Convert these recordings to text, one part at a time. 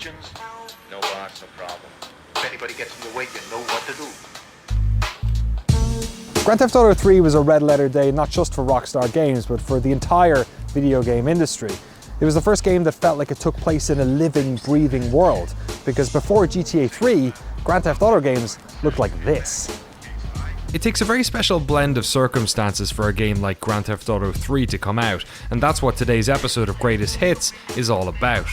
questions? No boss, no problem. If anybody gets in the way, you know what to do. Grand Theft Auto 3 was a red letter day not just for Rockstar Games, but for the entire video game industry. It was the first game that felt like it took place in a living, breathing world, because before GTA 3, Grand Theft Auto games looked like this. It takes a very special blend of circumstances for a game like Grand Theft Auto 3 to come out, and that's what today's episode of Greatest Hits is all about.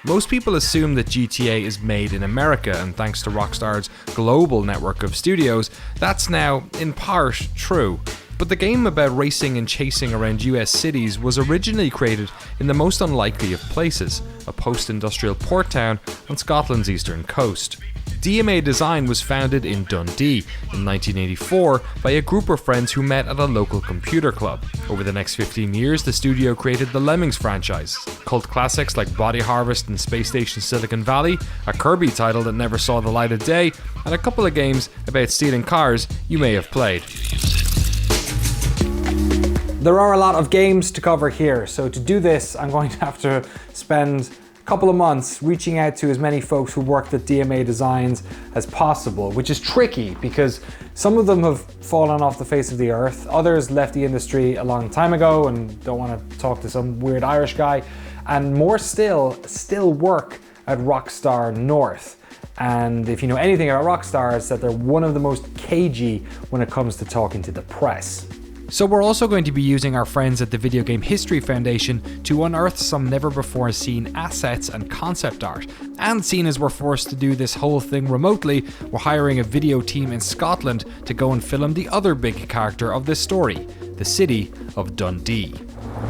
Most people assume that GTA is made in America, and thanks to Rockstar's global network of studios, that's now, in part, true. But the game about racing and chasing around US cities was originally created in the most unlikely of places, a post-industrial port town on Scotland's eastern coast. DMA Design was founded in Dundee in 1984 by a group of friends who met at a local computer club. Over the next 15 years, the studio created the Lemmings franchise, cult classics like Body Harvest and Space Station Silicon Valley, a Kirby title that never saw the light of day, and a couple of games about stealing cars you may have played. There are a lot of games to cover here, so to do this, I'm going to have to spend couple of months reaching out to as many folks who worked at DMA Designs as possible, which is tricky because some of them have fallen off the face of the earth, others left the industry a long time ago and don't want to talk to some weird Irish guy, and more still work at Rockstar North. And if you know anything about Rockstar, it's that they're one of the most cagey when it comes to talking to the press. So we're also going to be using our friends at the Video Game History Foundation to unearth some never-before-seen assets and concept art. And seeing as we're forced to do this whole thing remotely, we're hiring a video team in Scotland to go and film the other big character of this story, the city of Dundee.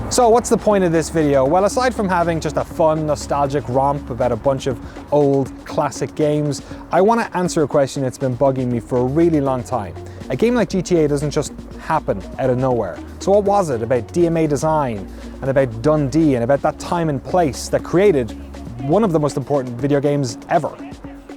So what's the point of this video? Well, aside from having just a fun, nostalgic romp about a bunch of old, classic games, I want to answer a question that's been bugging me for a really long time. A game like GTA doesn't just happen out of nowhere. So what was it about DMA Design and about Dundee and about that time and place that created one of the most important video games ever?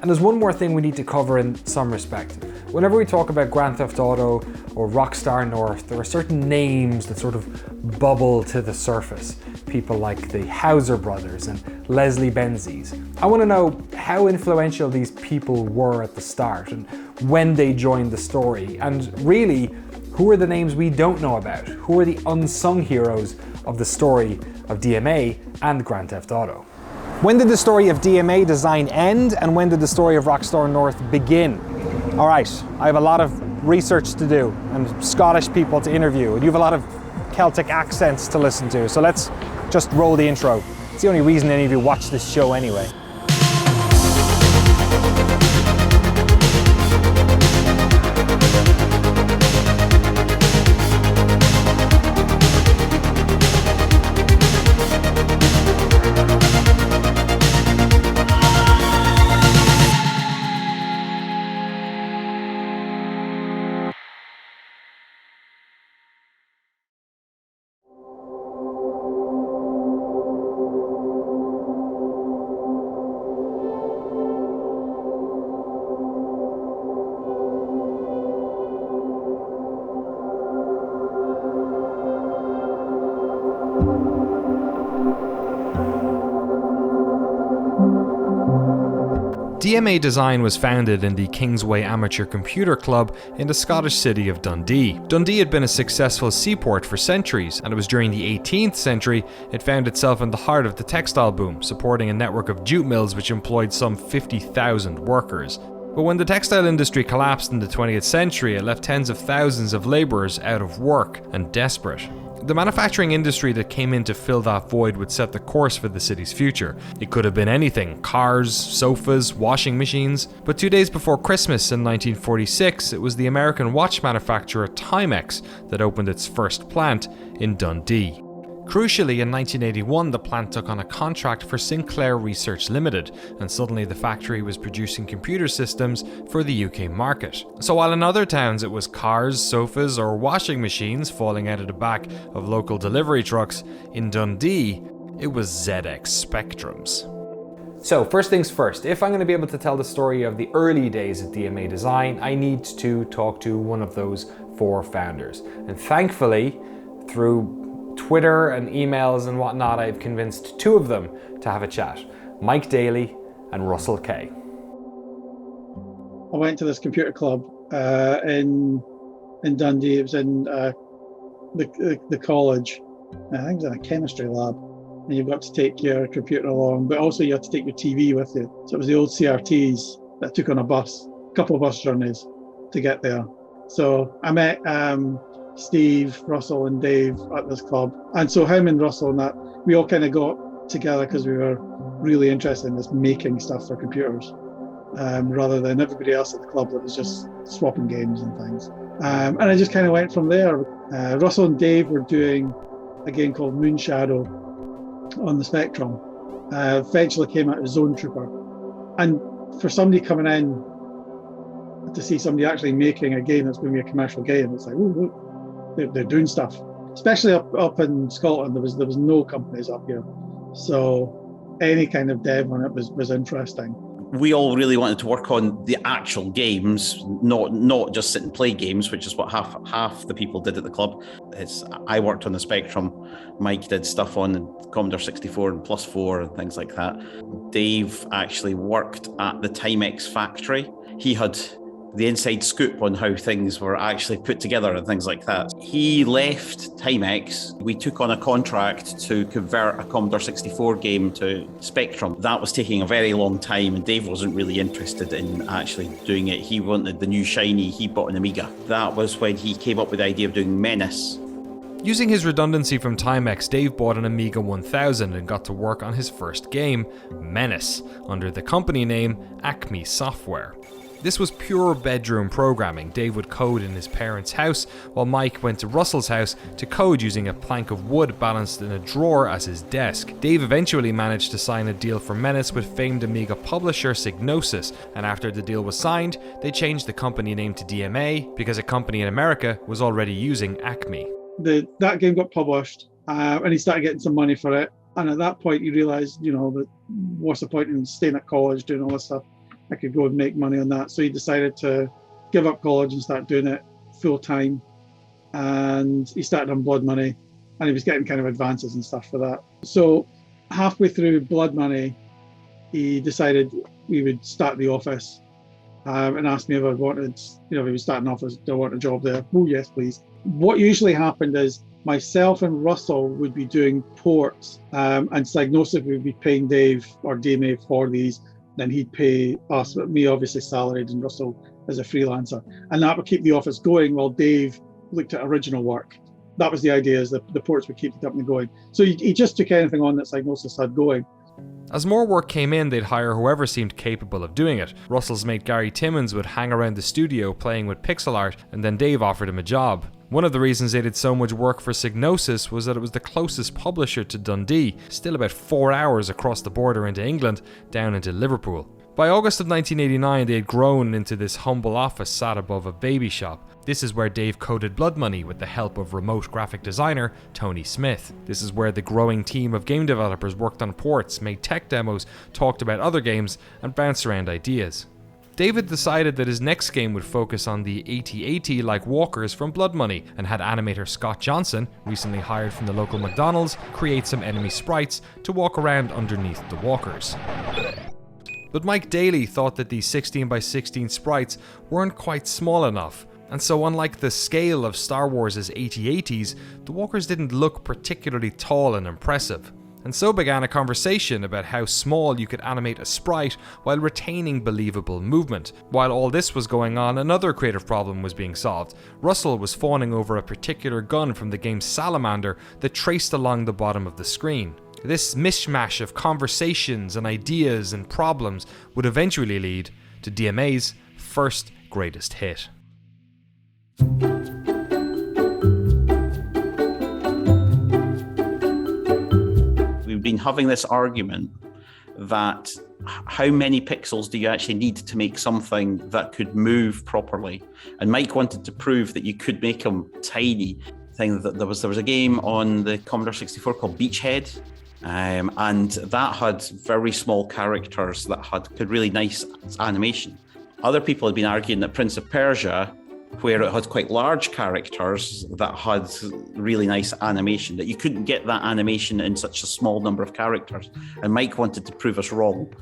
And there's one more thing we need to cover in some respect. Whenever we talk about Grand Theft Auto or Rockstar North, there are certain names that sort of bubble to the surface. People like the Hauser brothers and Leslie Benzies. I want to know how influential these people were at the start and when they joined the story. And really, who are the names we don't know about? Who are the unsung heroes of the story of DMA and Grand Theft Auto? When did the story of DMA Design end, and when did the story of Rockstar North begin? All right, I have a lot of research to do and Scottish people to interview, and you have a lot of Celtic accents to listen to, so let's just roll the intro. It's the only reason any of you watch this show anyway. DMA Design was founded in the Kingsway Amateur Computer Club in the Scottish city of Dundee. Dundee had been a successful seaport for centuries, and it was during the 18th century it found itself in the heart of the textile boom, supporting a network of jute mills which employed some 50,000 workers. But when the textile industry collapsed in the 20th century, it left tens of thousands of labourers out of work and desperate. The manufacturing industry that came in to fill that void would set the course for the city's future. It could have been anything: cars, sofas, washing machines. But 2 days before Christmas in 1946, it was the American watch manufacturer Timex that opened its first plant in Dundee. Crucially, in 1981, the plant took on a contract for Sinclair Research Limited, and suddenly the factory was producing computer systems for the UK market. So while in other towns it was cars, sofas, or washing machines falling out of the back of local delivery trucks, in Dundee, it was ZX Spectrums. So first things first, if I'm going to be able to tell the story of the early days of DMA Design, I need to talk to one of those four founders. And thankfully, through Twitter and emails and whatnot, I've convinced two of them to have a chat. Mike Daly and Russell Kay. I went to this computer club in Dundee. It was in the college. I think it was in a chemistry lab. And you've got to take your computer along, but also you had to take your TV with you. So it was the old CRTs that took on a couple of bus journeys to get there. So I met Steve, Russell and Dave at this club. And so him and Russell and that, we all kind of got together because we were really interested in this making stuff for computers, rather than everybody else at the club that was just swapping games and things. And I just kind of went from there. Russell and Dave were doing a game called Moonshadow on the Spectrum. Eventually came out as Zone Trooper. And for somebody coming in to see somebody actually making a game that's going to be a commercial game, it's like, oh, look, they're doing stuff. Especially up in Scotland, there was no companies up here. So any kind of dev on it was interesting. We all really wanted to work on the actual games, not just sit and play games, which is what half the people did at the club. I worked on the Spectrum, Mike did stuff on the Commodore 64 and Plus 4 and things like that. Dave actually worked at the Timex factory. He had the inside scoop on how things were actually put together and things like that. He left Timex. We took on a contract to convert a Commodore 64 game to Spectrum. That was taking a very long time, and Dave wasn't really interested in actually doing it. He wanted the new shiny. He bought an Amiga. That was when he came up with the idea of doing Menace. Using his redundancy from Timex, Dave bought an Amiga 1000 and got to work on his first game, Menace, under the company name Acme Software. This was pure bedroom programming. Dave would code in his parents' house, while Mike went to Russell's house to code using a plank of wood balanced in a drawer as his desk. Dave eventually managed to sign a deal for Menace with famed Amiga publisher Psygnosis, and after the deal was signed, they changed the company name to DMA because a company in America was already using Acme. That game got published, and he started getting some money for it. And at that point, he realized, that what's the point in staying at college doing all this stuff? I could go and make money on that. So he decided to give up college and start doing it full time. And he started on Blood Money, and he was getting kind of advances and stuff for that. So halfway through Blood Money, he decided we would start the office, and asked me if I wanted, if he was starting an office, do I want a job there? Oh, yes, please. What usually happened is myself and Russell would be doing ports, and Psygnosis would be paying Dave or DMA for these. Then he'd pay us, but me obviously salaried and Russell as a freelancer. And that would keep the office going while Dave looked at original work. That was the idea, is that the ports would keep the company going. So he just took anything on that Psygnosis had going. As more work came in, they'd hire whoever seemed capable of doing it. Russell's mate Gary Timmons would hang around the studio playing with pixel art, and then Dave offered him a job. One of the reasons they did so much work for Psygnosis was that it was the closest publisher to Dundee, still about 4 hours across the border into England, down into Liverpool. By August of 1989, they had grown into this humble office sat above a baby shop. This is where Dave coded Blood Money with the help of remote graphic designer Tony Smith. This is where the growing team of game developers worked on ports, made tech demos, talked about other games, and bounced around ideas. David decided that his next game would focus on the AT-AT-like walkers from Blood Money, and had animator Scott Johnson, recently hired from the local McDonald's, create some enemy sprites to walk around underneath the walkers. But Mike Daly thought that these 16x16 sprites weren't quite small enough, and so unlike the scale of Star Wars' AT-ATs, the walkers didn't look particularly tall and impressive. And so began a conversation about how small you could animate a sprite while retaining believable movement. While all this was going on, another creative problem was being solved. Russell was fawning over a particular gun from the game Salamander that traced along the bottom of the screen. This mishmash of conversations and ideas and problems would eventually lead to DMA's first greatest hit. We've been having this argument that how many pixels do you actually need to make something that could move properly? And Mike wanted to prove that you could make them tiny. That there was a game on the Commodore 64 called Beachhead, and that had very small characters that could really nice animation. Other people had been arguing that Prince of Persia, where it had quite large characters that had really nice animation, that you couldn't get that animation in such a small number of characters. And Mike wanted to prove us wrong.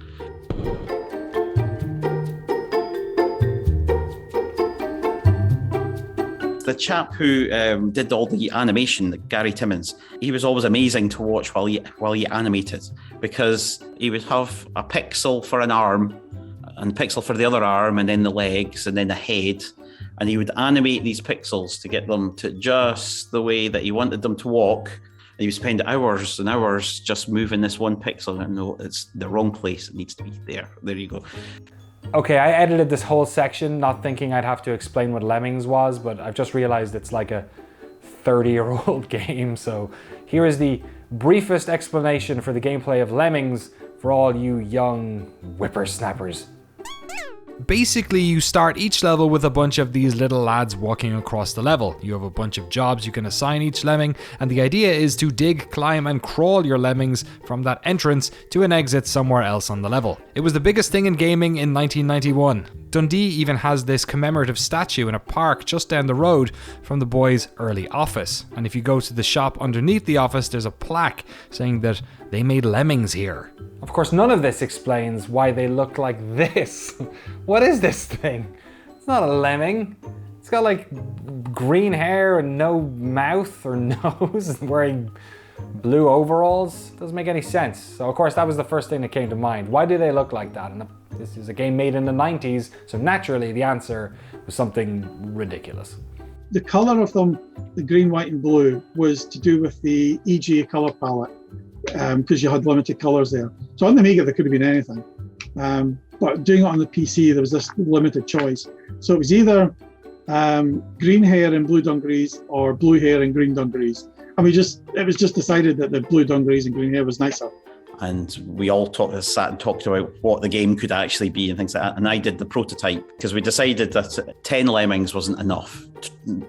The chap who did all the animation, Gary Timmons, he was always amazing to watch while he animated, because he would have a pixel for an arm and a pixel for the other arm, and then the legs, and then the head, and he would animate these pixels to get them to just the way that he wanted them to walk. And he would spend hours and hours just moving this one pixel, and no, it's the wrong place, it needs to be there. There you go. Okay, I edited this whole section not thinking I'd have to explain what Lemmings was, but I've just realized it's like a 30-year-old game. So here is the briefest explanation for the gameplay of Lemmings for all you young whippersnappers. Basically, you start each level with a bunch of these little lads walking across the level. You have a bunch of jobs you can assign each lemming, and the idea is to dig, climb, and crawl your lemmings from that entrance to an exit somewhere else on the level. It was the biggest thing in gaming in 1991. Dundee even has this commemorative statue in a park just down the road from the boys' early office. And if you go to the shop underneath the office, there's a plaque saying that they made lemmings here. Of course, none of this explains why they look like this. What is this thing? It's not a lemming. It's got like green hair and no mouth or nose and wearing blue overalls. Doesn't make any sense. So of course that was the first thing that came to mind. Why do they look like that? And this is a game made in the 90s, so naturally the answer was something ridiculous. The colour of them, the green, white and blue, was to do with the EGA colour palette, because you had limited colours there. So on the Amiga there could have been anything. But doing it on the PC, there was this limited choice. So it was either green hair and blue dungarees or blue hair and green dungarees. And it was just decided that the blue dungarees and green hair was nicer. And we all sat and talked about what the game could actually be and things like that. And I did the prototype because we decided that 10 lemmings wasn't enough.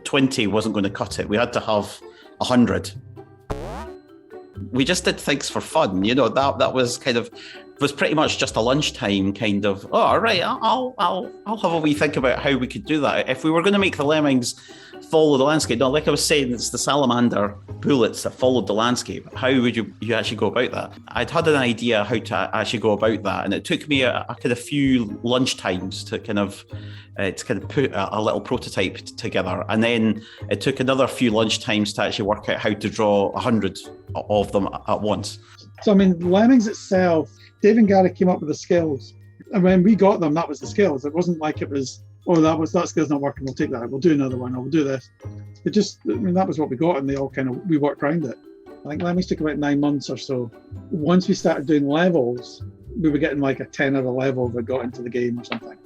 20 wasn't going to cut it. We had to have 100. We just did things for fun, you know. That was kind of was pretty much just a lunchtime kind of. Oh, all right, I'll have a wee think about how we could do that. If we were going to make the lemmings follow the landscape, no, like I was saying, it's the salamander bullets that followed the landscape. How would you actually go about that? I'd had an idea how to actually go about that, and it took me a kind of few lunchtimes to kind of put a little prototype together, and then it took another few lunchtimes to actually work out how to draw 100 of them at once. So I mean, Lemmings itself, Dave and Gary came up with the skills, and when we got them, that was the skills. It wasn't like it was, oh, that skill's not working, we'll take that, we'll do another one, or we'll do this. It just, I mean, that was what we got, and we worked around it. I think Lemmings took about 9 months or so. Once we started doing levels, we were getting like a 10 of a level that got into the game or something.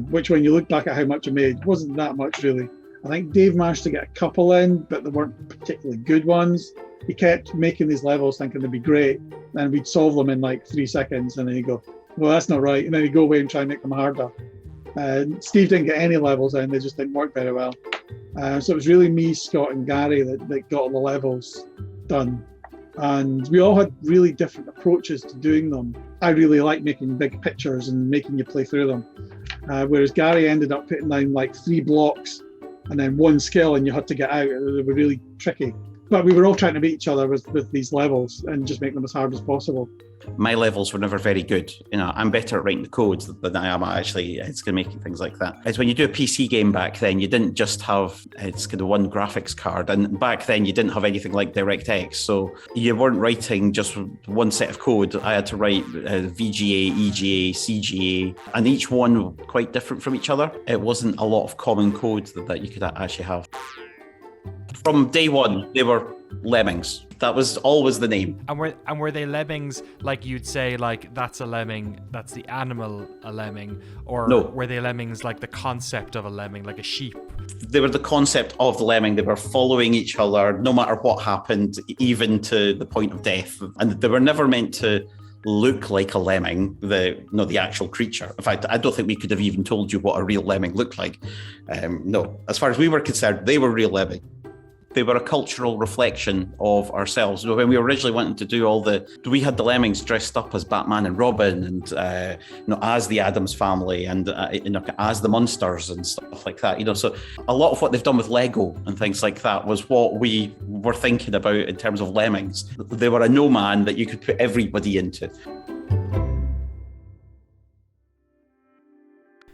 Which, when you look back at how much it made, wasn't that much really. I think Dave managed to get a couple in, but they weren't particularly good ones. He kept making these levels thinking they'd be great, and we'd solve them in like 3 seconds, and then he'd go, well, that's not right, and then he'd go away and try and make them harder. Steve didn't get any levels in, they just didn't work very well. So it was really me, Scott and Gary that got all the levels done. And we all had really different approaches to doing them. I really like making big pictures and making you play through them. Whereas Gary ended up putting down like 3 blocks and then 1 skill, and you had to get out. They were really tricky. But we were all trying to beat each other with these levels and just make them as hard as possible. My levels were never very good. You know, I'm better at writing the code than I am actually making things like that. It's when you do a PC game back then, you didn't just have one graphics card, and back then you didn't have anything like DirectX, so you weren't writing just one set of code. I had to write VGA, EGA, CGA, and each one quite different from each other. It wasn't a lot of common code that you could actually have. From day one, they were Lemmings. That was always the name. And were they lemmings like you'd say, like, that's a lemming, that's the animal a lemming? Or no. Were they lemmings like the concept of a lemming, like a sheep? They were the concept of the lemming. They were following each other no matter what happened, even to the point of death. And they were never meant to look like a lemming, the actual creature. In fact, I don't think we could have even told you what a real lemming looked like. No, as far as we were concerned, they were real lemming. They were a cultural reflection of ourselves. When we originally wanted to do we had the Lemmings dressed up as Batman and Robin, and as the Addams Family, and as the Munsters and stuff like that. So a lot of what they've done with Lego and things like that was what we were thinking about in terms of Lemmings. They were a no man that you could put everybody into.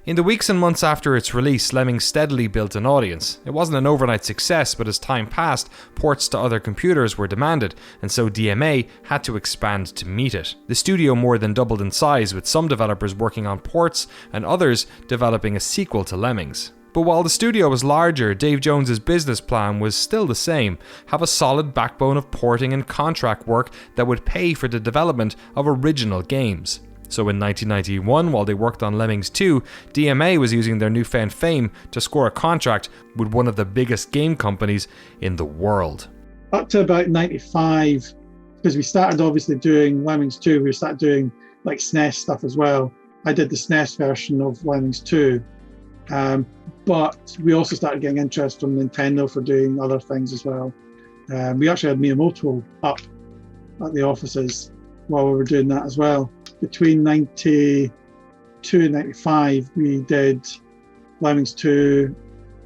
In the weeks and months after its release, Lemmings steadily built an audience. It wasn't an overnight success, but as time passed, ports to other computers were demanded, and so DMA had to expand to meet it. The studio more than doubled in size, with some developers working on ports and others developing a sequel to Lemmings. But while the studio was larger, Dave Jones's business plan was still the same: have a solid backbone of porting and contract work that would pay for the development of original games. So in 1991, while they worked on Lemmings 2, DMA was using their newfound fame to score a contract with one of the biggest game companies in the world. Up to about 95, because we started obviously doing Lemmings 2, we started doing like SNES stuff as well. I did the SNES version of Lemmings 2. But we also started getting interest from Nintendo for doing other things as well. We actually had Miyamoto up at the offices while we were doing that as well. Between 92 and 95, we did Lemmings 2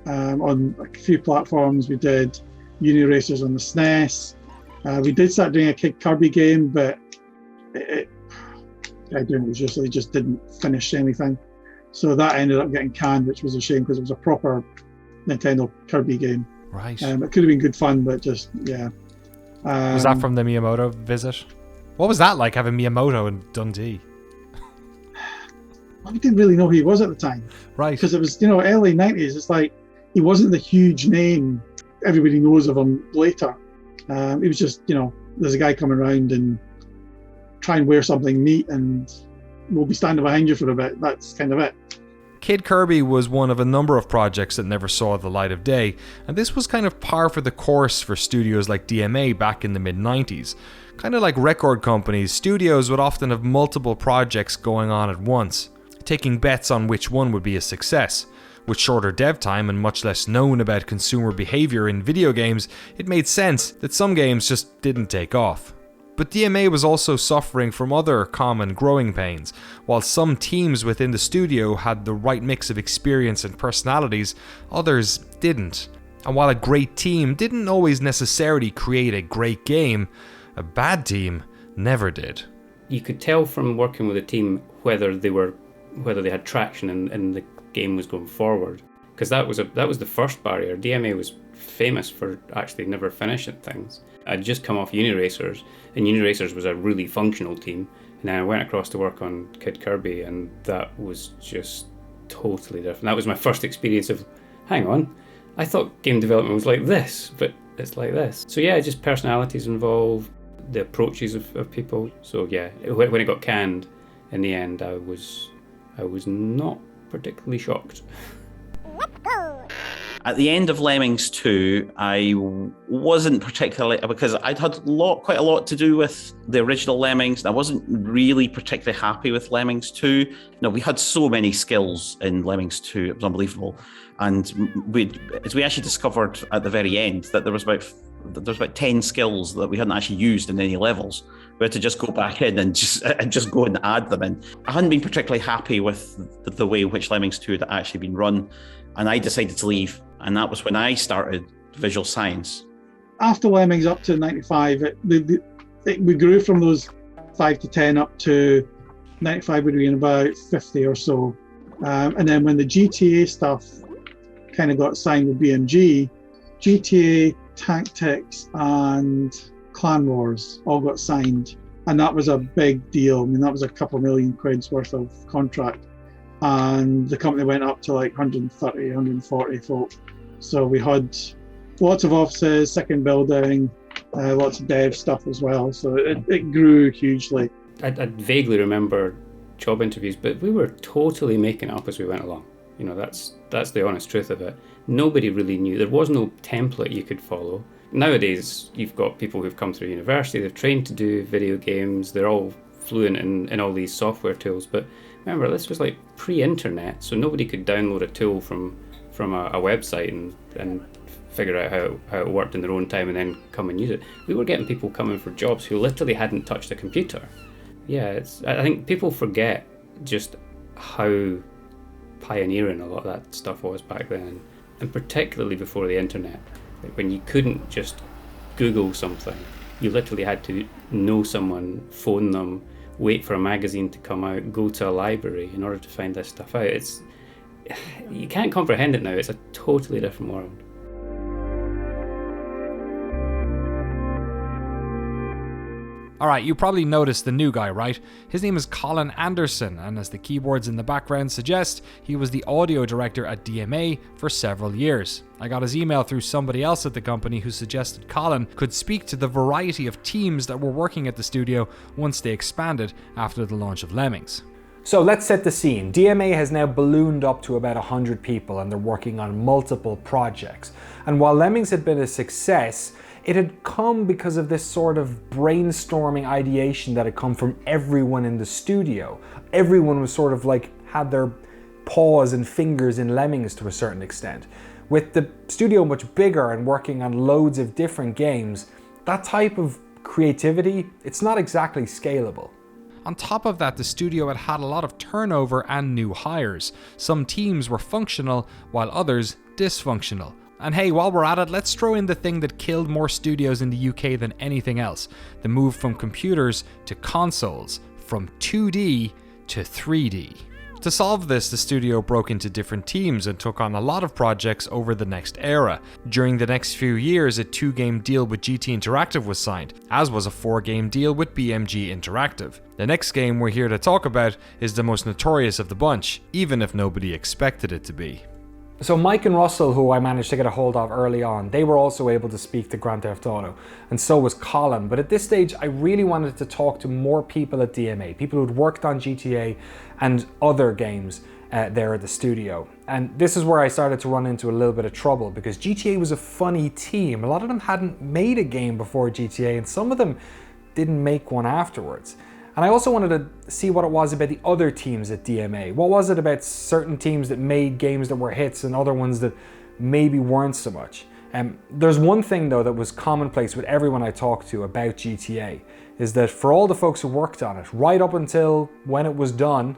on a few platforms. We did Uni Racers on the SNES. We did start doing a Kid Kirby game, but it just didn't finish anything. So that ended up getting canned, which was a shame because it was a proper Nintendo Kirby game. Right. It could have been good fun, but just, yeah. Was that from the Miyamoto visit? What was that like, having Miyamoto in Dundee? We didn't really know who he was at the time. Right. Because it was, early 90s. It's like, he wasn't the huge name everybody knows of him later. He was just, there's a guy coming around and try and wear something neat and we'll be standing behind you for a bit. That's kind of it. Kid Kirby was one of a number of projects that never saw the light of day, and this was kind of par for the course for studios like DMA back in the mid-90s. Kind of like record companies, studios would often have multiple projects going on at once, taking bets on which one would be a success. With shorter dev time and much less known about consumer behavior in video games, it made sense that some games just didn't take off. But DMA was also suffering from other common growing pains. While some teams within the studio had the right mix of experience and personalities, others didn't. And while a great team didn't always necessarily create a great game, a bad team never did. You could tell from working with a team whether they had traction and the game was going forward, because that was the first barrier. DMA was famous for actually never finishing things. I'd just come off Uni Racers, and Uni Racers was a really functional team, and then I went across to work on Kid Kirby, and that was just totally different. That was my first experience of, hang on, I thought game development was like this, but it's like this. So yeah, just personalities involved, the approaches of people. So yeah, when it got canned, in the end, I was not particularly shocked. At the end of Lemmings 2, I wasn't particularly, because I'd had quite a lot to do with the original Lemmings, and I wasn't really particularly happy with Lemmings 2. We had so many skills in Lemmings 2, it was unbelievable. And we actually discovered at the very end that there was about 10 skills that we hadn't actually used in any levels. We had to just go back in and just go and add them in. I hadn't been particularly happy with the way in which Lemmings 2 had actually been run, and I decided to leave. And that was when I started Visual Science. After Lemmings up to 95, we grew from those 5 to 10 up to 95 would be in about 50 or so. And then when the GTA stuff kind of got signed with BMG, GTA, Tactics and Clan Wars all got signed. And that was a big deal. I mean, that was a couple million quid's worth of contract. And the company went up to like 130, 140 folk. So we had lots of offices, second building, lots of dev stuff as well. So it grew hugely. I vaguely remember job interviews, but we were totally making it up as we went along. That's the honest truth of it. Nobody really knew. There was no template you could follow. Nowadays, you've got people who've come through university, they've trained to do video games, they're all fluent in all these software tools. But remember, this was like pre-internet, so nobody could download a tool from a website and figure out how it worked in their own time and then come and use it. We were getting people coming for jobs who literally hadn't touched a computer. Yeah, I think people forget just how pioneering a lot of that stuff was back then, and particularly before the internet. Like when you couldn't just Google something, you literally had to know someone, phone them, wait for a magazine to come out, go to a library in order to find this stuff out. you can't comprehend it now. It's a totally different world. Alright, you probably noticed the new guy, right? His name is Colin Anderson, and as the keyboards in the background suggest, he was the audio director at DMA for several years. I got his email through somebody else at the company who suggested Colin could speak to the variety of teams that were working at the studio once they expanded after the launch of Lemmings. So let's set the scene. DMA has now ballooned up to about 100 people and they're working on multiple projects. And while Lemmings had been a success, it had come because of this sort of brainstorming ideation that had come from everyone in the studio. Everyone was sort of like had their paws and fingers in Lemmings to a certain extent. With the studio much bigger and working on loads of different games, that type of creativity, it's not exactly scalable. On top of that, the studio had had a lot of turnover and new hires. Some teams were functional, while others dysfunctional. And hey, while we're at it, let's throw in the thing that killed more studios in the UK than anything else. The move from computers to consoles, from 2D to 3D. To solve this, the studio broke into different teams and took on a lot of projects over the next era. During the next few years, a 2-game deal with GT Interactive was signed, as was a 4-game deal with BMG Interactive. The next game we're here to talk about is the most notorious of the bunch, even if nobody expected it to be. So Mike and Russell, who I managed to get a hold of early on, they were also able to speak to Grand Theft Auto, and so was Colin. But at this stage, I really wanted to talk to more people at DMA, people who'd worked on GTA and other games there at the studio. And this is where I started to run into a little bit of trouble, because GTA was a funny team. A lot of them hadn't made a game before GTA, and some of them didn't make one afterwards. And I also wanted to see what it was about the other teams at DMA. What was it about certain teams that made games that were hits and other ones that maybe weren't so much? There's one thing though that was commonplace with everyone I talked to about GTA, is that for all the folks who worked on it, right up until when it was done,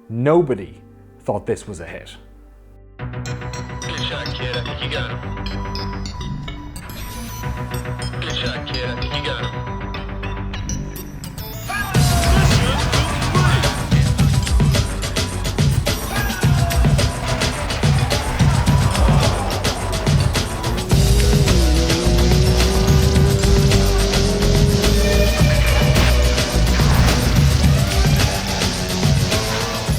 nobody thought this was a hit. Good shot, kid. I think you got him. Good shot, kid. I think you got him.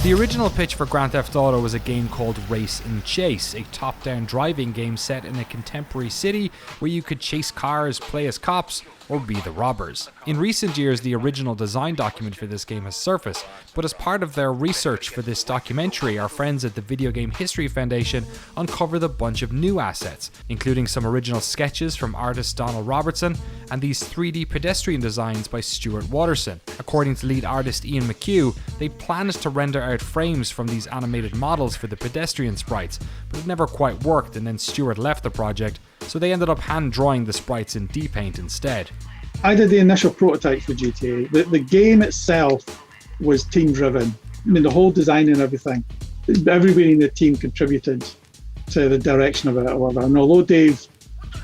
The original pitch for Grand Theft Auto was a game called Race and Chase, a top-down driving game set in a contemporary city where you could chase cars, play as cops, or be the robbers. In recent years, the original design document for this game has surfaced, but as part of their research for this documentary, our friends at the Video Game History Foundation uncovered a bunch of new assets, including some original sketches from artist Donald Robertson and these 3D pedestrian designs by Stuart Watterson. According to lead artist Ian McHugh, they planned to render out frames from these animated models for the pedestrian sprites, but it never quite worked, and then Stuart left the project, so they ended up hand drawing the sprites in D-Paint instead. I did the initial prototype for GTA. The game itself was team driven. I mean, the whole design and everything, everybody in the team contributed to the direction of it or whatever. And although Dave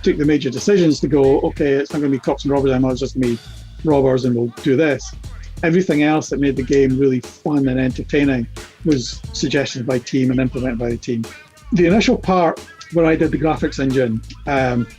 took the major decisions to go, okay, it's not going to be cops and robbers anymore, it's just going to be robbers and we'll do this, everything else that made the game really fun and entertaining was suggested by team and implemented by the team. The initial part where I did the graphics engine,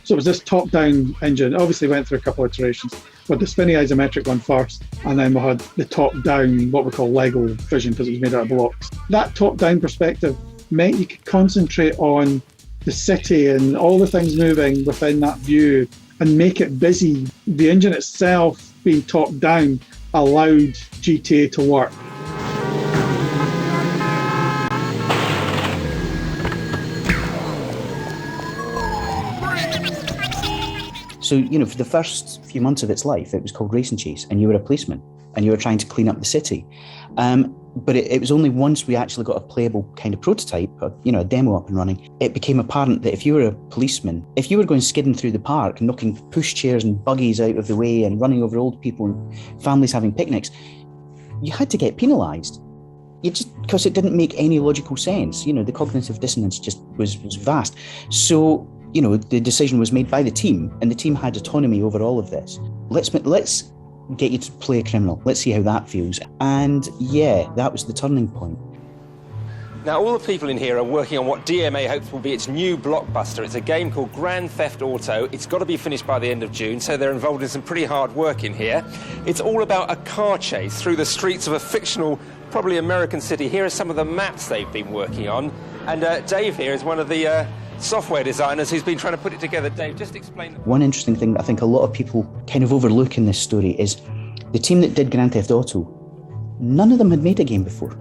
so it was this top-down engine. It obviously went through a couple of iterations, but the spinny isometric one first, and then we had the top-down, what we call Lego vision, because it was made out of blocks. That top-down perspective meant you could concentrate on the city and all the things moving within that view and make it busy. The engine itself being top-down allowed GTA to work. So, you know, for the first few months of its life, it was called Race and Chase, and you were a policeman, and you were trying to clean up the city. But it was only once we actually got a playable kind of prototype, you know, a demo up and running, it became apparent that if you were a policeman, if you were going skidding through the park, knocking pushchairs and buggies out of the way and running over old people and families having picnics, you had to get penalised. Because it didn't make any logical sense. You know, the cognitive dissonance just was vast. So, you know, the decision was made by the team, and the team had autonomy over all of this. Let's get you to play a criminal. Let's see how that feels. And yeah, that was the turning point. Now, all the people in here are working on what DMA hopes will be its new blockbuster. It's a game called Grand Theft Auto. It's got to be finished by the end of June, so they're involved in some pretty hard work in here. It's all about a car chase through the streets of a fictional, probably American city. Here are some of the maps they've been working on. And Dave here is one of the software designers who's been trying to put it together. Dave, just explain. One interesting thing that I think a lot of people kind of overlook in this story is the team that did Grand Theft Auto, none of them had made a game before.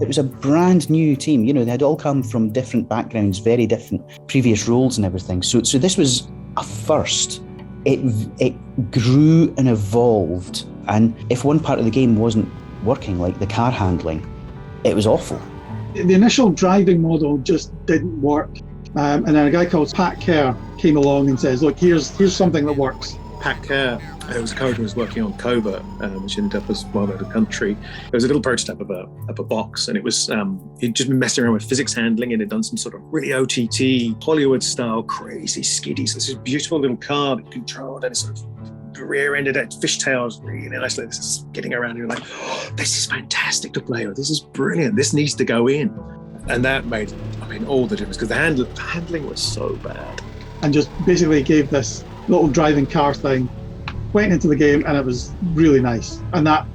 It was a brand new team. You know, they had all come from different backgrounds, very different previous roles and everything. So this was a first. It grew and evolved. And if one part of the game wasn't working, like the car handling, it was awful. The initial driving model just didn't work. And then a guy called Pat Kerr came along and says, look, here's something that works. Pat Kerr, who was a coder who was working on Cobra, which ended up as Wild Out of Country. There was a little prototype of a box, and it was he'd just been messing around with physics handling, and had done some sort of really OTT, Hollywood-style, crazy skiddy. So this is a beautiful little car that you controlled, and it sort of rear-ended at fishtails, really nice. Like this is getting around, and you're like, oh, this is fantastic to play with. This is brilliant. This needs to go in. And that made, all the difference, because the handling was so bad. And just basically gave this little driving car thing, went into the game, and it was really nice. And that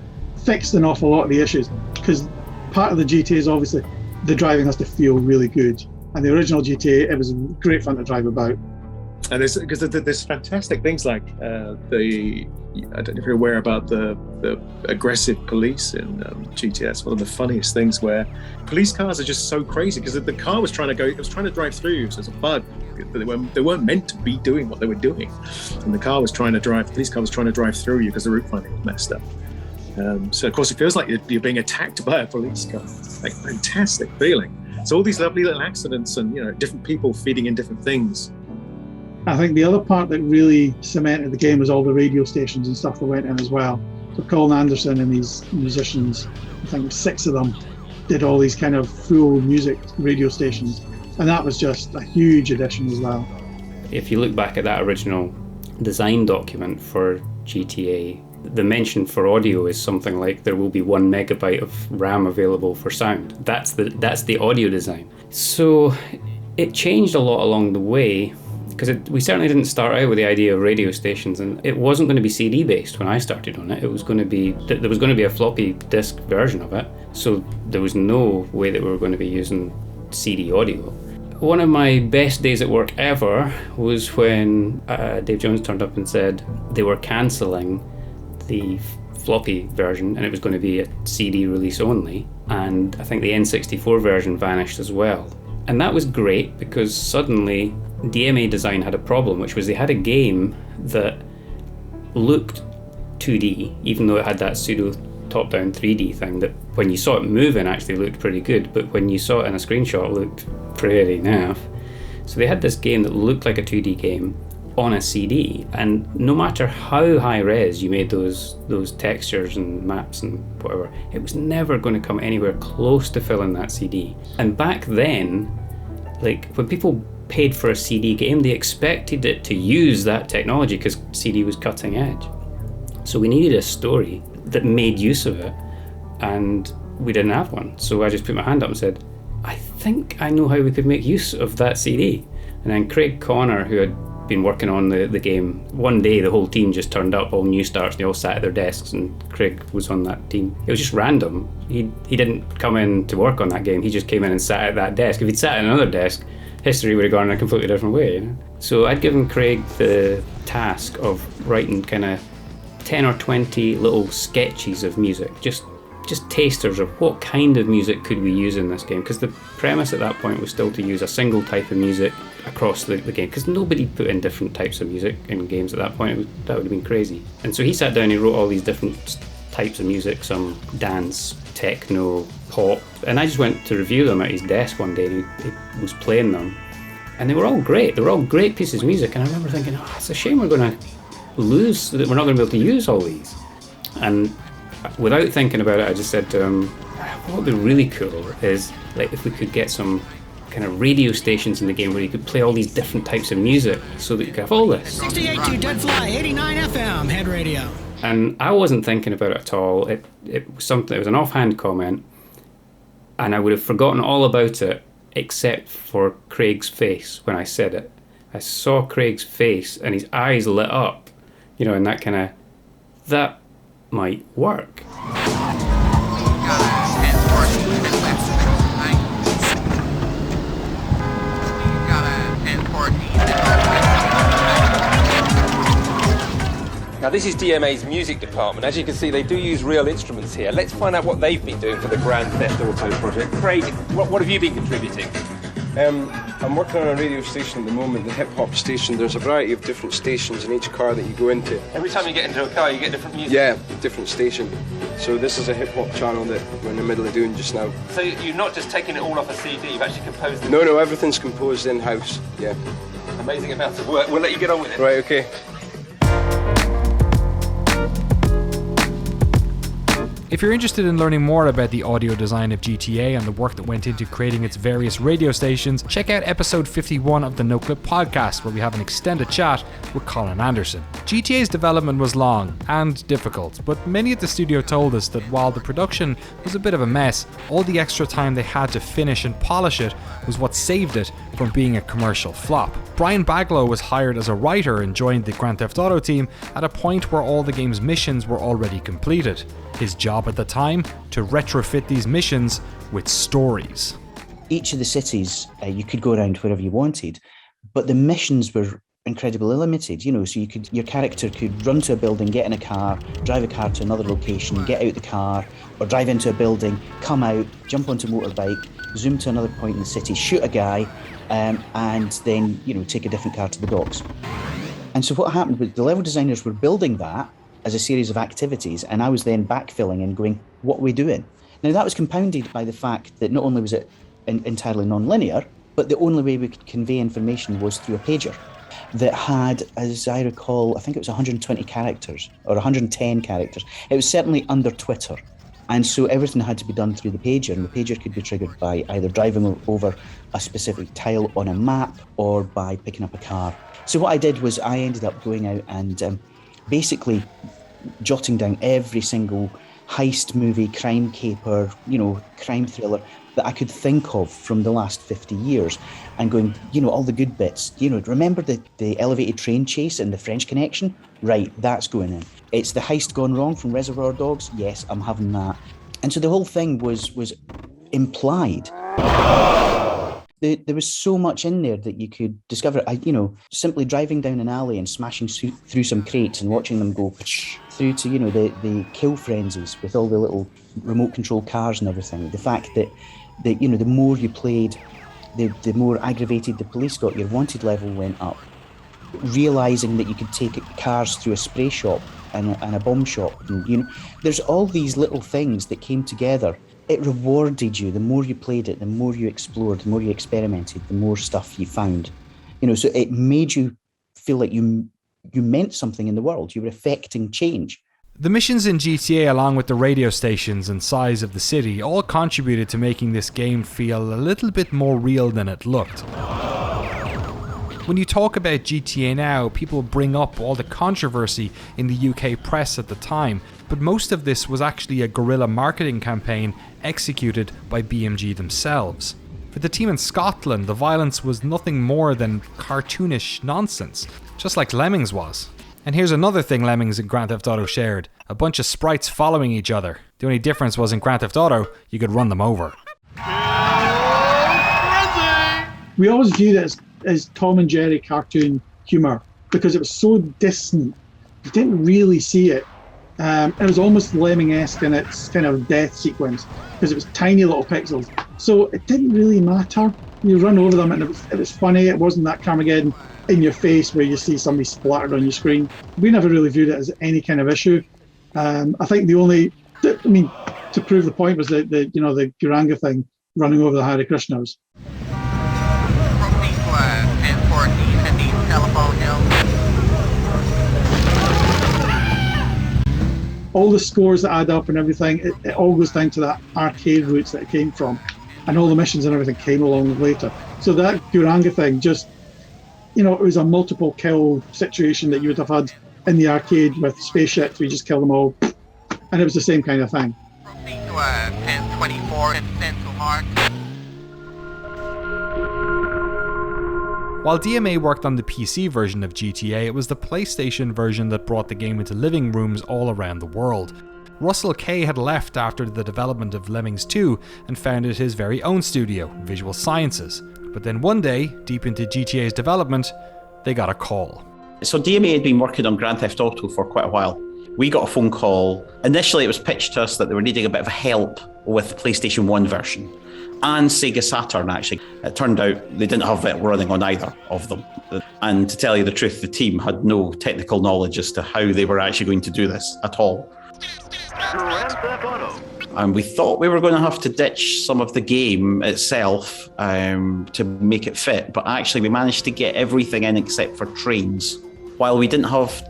fixed an awful lot of the issues, because part of the GTA is obviously the driving has to feel really good. And the original GTA, it was great fun to drive about. And there's fantastic things like I don't know if you're aware about the aggressive police in GTA. That's one of the funniest things, where police cars are just so crazy, because the car was trying to drive through, so it's a bug. They weren't meant to be doing what they were doing, and the police car was trying to drive through you because the route finding was messed up. So of course it feels like you're being attacked by a police car. Like, fantastic feeling. So all these lovely little accidents, and different people feeding in different things. I think the other part that really cemented the game was all the radio stations and stuff that went in as well. So Colin Anderson and these musicians, I think 6 of them, did all these kind of full music radio stations. And that was just a huge addition as well. If you look back at that original design document for GTA, the mention for audio is something like there will be 1 megabyte of RAM available for sound. That's the audio design. So it changed a lot along the way, because we certainly didn't start out with the idea of radio stations, and it wasn't going to be CD based when I started on it. There was going to be a floppy disk version of it, so there was no way that we were going to be using CD audio. One of my best days at work ever was when Dave Jones turned up and said they were cancelling the floppy version and it was going to be a CD release only, and I think the N64 version vanished as well. And that was great, because suddenly DMA Design had a problem, which was they had a game that looked 2D, even though it had that pseudo top-down 3D thing that when you saw it moving actually looked pretty good, but when you saw it in a screenshot it looked pretty naff. So they had this game that looked like a 2D game on a CD, and no matter how high res you made those textures and maps and whatever, it was never going to come anywhere close to filling that CD. And back then, like, when people paid for a CD game, they expected it to use that technology because CD was cutting edge. So we needed a story that made use of it, and we didn't have one. So I just put my hand up and said, I think I know how we could make use of that CD. And then Craig Connor, who had been working on the game, one day the whole team just turned up, all new starts, and they all sat at their desks, and Craig was on that team. It was just random. He didn't come in to work on that game, he just came in and sat at that desk. If he'd sat at another desk, history would have gone in a completely different way, So I'd given Craig the task of writing kind of 10 or 20 little sketches of music, just tasters of what kind of music could we use in this game, because the premise at that point was still to use a single type of music across the game, because nobody put in different types of music in games at that point. That would have been crazy. And so he sat down and he wrote all these different types of music, some dance, techno, pop, and I just went to review them at his desk one day, and he was playing them, and they were all great. They were all great pieces of music, and I remember thinking, oh, it's a shame we're going to lose, that we're not going to be able to use all these. And without thinking about it, I just said to him, what would be really cool is, like, if we could get some kind of radio stations in the game where you could play all these different types of music so that you could have all this. 68.2 Dead Fly, 89 FM, Head Radio. And I wasn't thinking about it at all. It was something. It was an offhand comment. And I would have forgotten all about it except for Craig's face when I said it. I saw Craig's face and his eyes lit up, and that might work. Now this is DMA's music department. As you can see, they do use real instruments here. Let's find out what they've been doing for the Grand Theft Auto project. Craig, what have you been contributing? I'm working on a radio station at the moment, the hip hop station. There's a variety of different stations in each car that you go into. Every time you get into a car, you get different music? Yeah, different station. So this is a hip hop channel that we're in the middle of doing just now. So you're not just taking it all off a CD, you've actually composed it? No, everything's composed in-house, yeah. Amazing amounts of work. We'll let you get on with it. Right, okay. If you're interested in learning more about the audio design of GTA and the work that went into creating its various radio stations, check out episode 51 of the Noclip podcast, where we have an extended chat with Colin Anderson. GTA's development was long and difficult, but many at the studio told us that while the production was a bit of a mess, all the extra time they had to finish and polish it was what saved it from being a commercial flop. Brian Baglow was hired as a writer and joined the Grand Theft Auto team at a point where all the game's missions were already completed. His job at the time, to retrofit these missions with stories. Each of the cities, you could go around wherever you wanted, but the missions were incredibly limited, so your character could run to a building, get in a car, drive a car to another location, get out the car, or drive into a building, come out, jump onto a motorbike, zoom to another point in the city, shoot a guy, and then, take a different car to the docks. And so what happened was the level designers were building that as a series of activities, and I was then backfilling and going, what are we doing? Now that was compounded by the fact that not only was it entirely non-linear, but the only way we could convey information was through a pager that had, as I recall, I think it was 120 characters or 110 characters. It was certainly under Twitter. And so everything had to be done through the pager, and the pager could be triggered by either driving over a specific tile on a map or by picking up a car. So what I did was I ended up going out and basically jotting down every single heist movie, crime caper, crime thriller that I could think of from the last 50 years and going, all the good bits. Remember the elevated train chase in The French Connection? Right, that's going in. It's the heist gone wrong from Reservoir Dogs? Yes, I'm having that. And so the whole thing was implied. There was so much in there that you could discover. Simply driving down an alley and smashing through some crates and watching them go through to, the kill frenzies with all the little remote control cars and everything. The fact that the more you played, the more aggravated the police got. Your wanted level went up. Realising that you could take cars through a spray shop and a bomb shop. And, there's all these little things that came together. It rewarded you. The more you played it, the more you explored, the more you experimented, the more stuff you found. So it made you feel like you meant something in the world. You were affecting change. The missions in GTA, along with the radio stations and size of the city, all contributed to making this game feel a little bit more real than it looked. When you talk about GTA now, people bring up all the controversy in the UK press at the time, but most of this was actually a guerrilla marketing campaign executed by BMG themselves. For the team in Scotland, the violence was nothing more than cartoonish nonsense, just like Lemmings was. And here's another thing Lemmings and Grand Theft Auto shared: a bunch of sprites following each other. The only difference was in Grand Theft Auto, you could run them over. We always viewed it as Tom and Jerry cartoon humour because it was so distant. You didn't really see it. It was almost Lemming-esque in its kind of death sequence because it was tiny little pixels. So it didn't really matter. You run over them and it was funny. It wasn't that Carmageddon in your face where you see somebody splattered on your screen. We never really viewed it as any kind of issue. I think to prove the point was the Garanga thing, running over the Hare Krishnas. All the scores that add up and everything, it all goes down to that arcade roots that it came from, and all the missions and everything came along later. So that Guranga thing just, it was a multiple kill situation that you would have had in the arcade with spaceships. We just kill them all, and it was the same kind of thing. mark. While DMA worked on the PC version of GTA, it was the PlayStation version that brought the game into living rooms all around the world. Russell Kay had left after the development of Lemmings 2 and founded his very own studio, Visual Sciences. But then one day, deep into GTA's development, they got a call. So DMA had been working on Grand Theft Auto for quite a while. We got a phone call. Initially, it was pitched to us that they were needing a bit of help with the PlayStation 1 version and Sega Saturn, actually. It turned out they didn't have it running on either of them. And to tell you the truth, the team had no technical knowledge as to how they were actually going to do this at all. Grand Theft Auto. And we thought we were going to have to ditch some of the game itself to make it fit, but actually we managed to get everything in except for trains. While we didn't have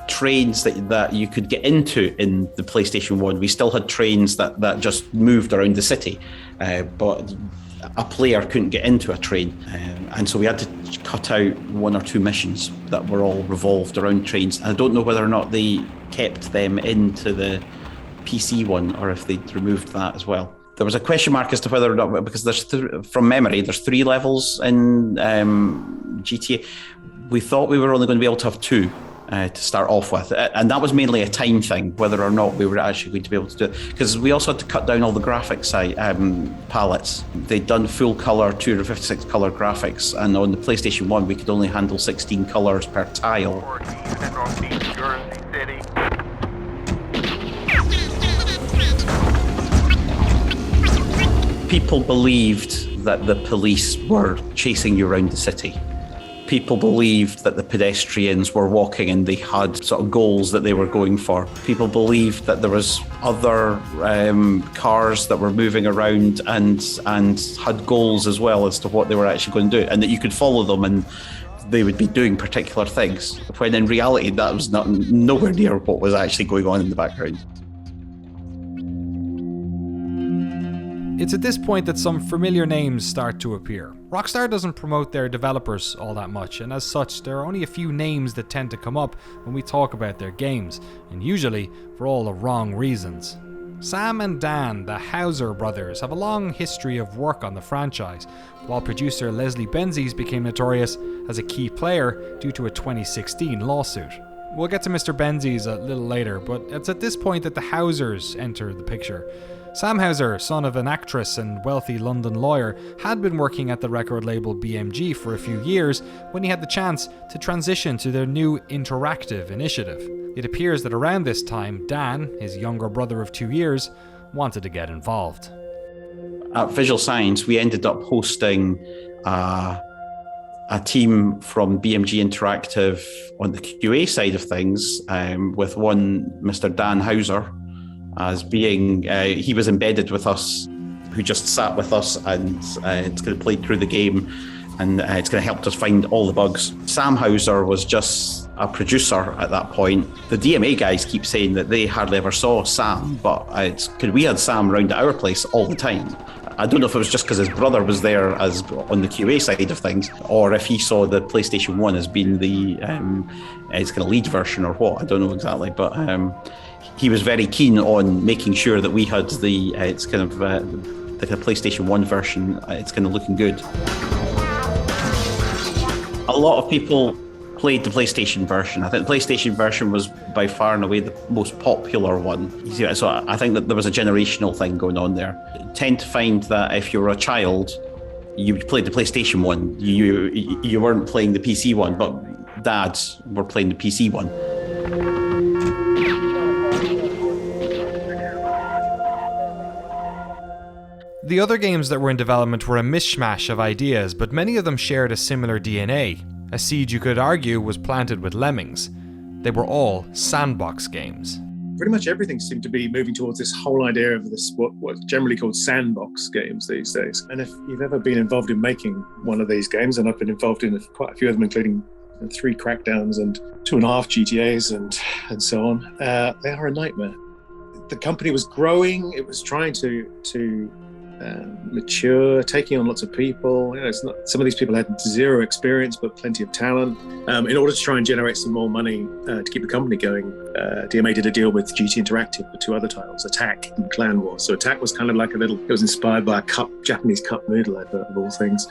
trains that you could get into in the PlayStation 1, we still had trains that just moved around the city, but a player couldn't get into a train. And so we had to cut out one or two missions that were all revolved around trains. I don't know whether or not they kept them into the PC one or if they'd removed that as well. There was a question mark as to whether or not, because there's from memory, there's 3 levels in GTA. We thought we were only going to be able to have 2 to start off with, and that was mainly a time thing, whether or not we were actually going to be able to do it, because we also had to cut down all the graphics palettes. They'd done full color 256 color graphics, and on the PlayStation 1 we could only handle 16 colors per tile. People believed that the police were chasing you around the city. People believed that the pedestrians were walking and they had sort of goals that they were going for. People believed that there was other cars that were moving around and had goals as well as to what they were actually going to do, and that you could follow them and they would be doing particular things, when in reality that was nowhere near what was actually going on in the background. It's at this point that some familiar names start to appear. Rockstar doesn't promote their developers all that much, and as such, there are only a few names that tend to come up when we talk about their games, and usually for all the wrong reasons. Sam and Dan, the Houser brothers, have a long history of work on the franchise, while producer Leslie Benzies became notorious as a key player due to a 2016 lawsuit. We'll get to Mr. Benzies a little later, but it's at this point that the Housers enter the picture. Sam Houser, son of an actress and wealthy London lawyer, had been working at the record label BMG for a few years when he had the chance to transition to their new interactive initiative. It appears that around this time, Dan, his younger brother of 2 years, wanted to get involved. At Visual Science, we ended up hosting a team from BMG Interactive on the QA side of things, with one Mr. Dan Houser, as being, he was embedded with us, who just sat with us and it's going to play through the game, and it's going to help us find all the bugs. Sam Houser was just a producer at that point. The DMA guys keep saying that they hardly ever saw Sam, but it's because we had Sam around at our place all the time. I don't know if it was just because his brother was there as on the QA side of things, or if he saw the PlayStation 1 as being the his kind of lead version or what. I don't know exactly, but he was very keen on making sure that we had the the PlayStation 1 version. It's kind of looking good. A lot of people played the PlayStation version. I think the PlayStation version was by far and away the most popular one. So I think that there was a generational thing going on there. I tend to find that if you were a child, you played the PlayStation one. You weren't playing the PC one, but dads were playing the PC one. The other games that were in development were a mishmash of ideas, but many of them shared a similar DNA. A seed you could argue was planted with Lemmings. They were all Sandbox Games. Pretty much everything seemed to be moving towards this whole idea of this what's generally called Sandbox Games these days. And if you've ever been involved in making one of these games, and I've been involved in quite a few of them, including 3 Crackdowns and 2.5 GTAs and so on, they are a nightmare. The company was growing. It was trying to mature, taking on lots of people. It's not, some of these people had zero experience but plenty of talent. In order to try and generate some more money to keep the company going, DMA did a deal with GT Interactive for 2 other titles, Attack and Clan Wars. So Attack was kind of like it was inspired by a Japanese cup noodle advert of all things.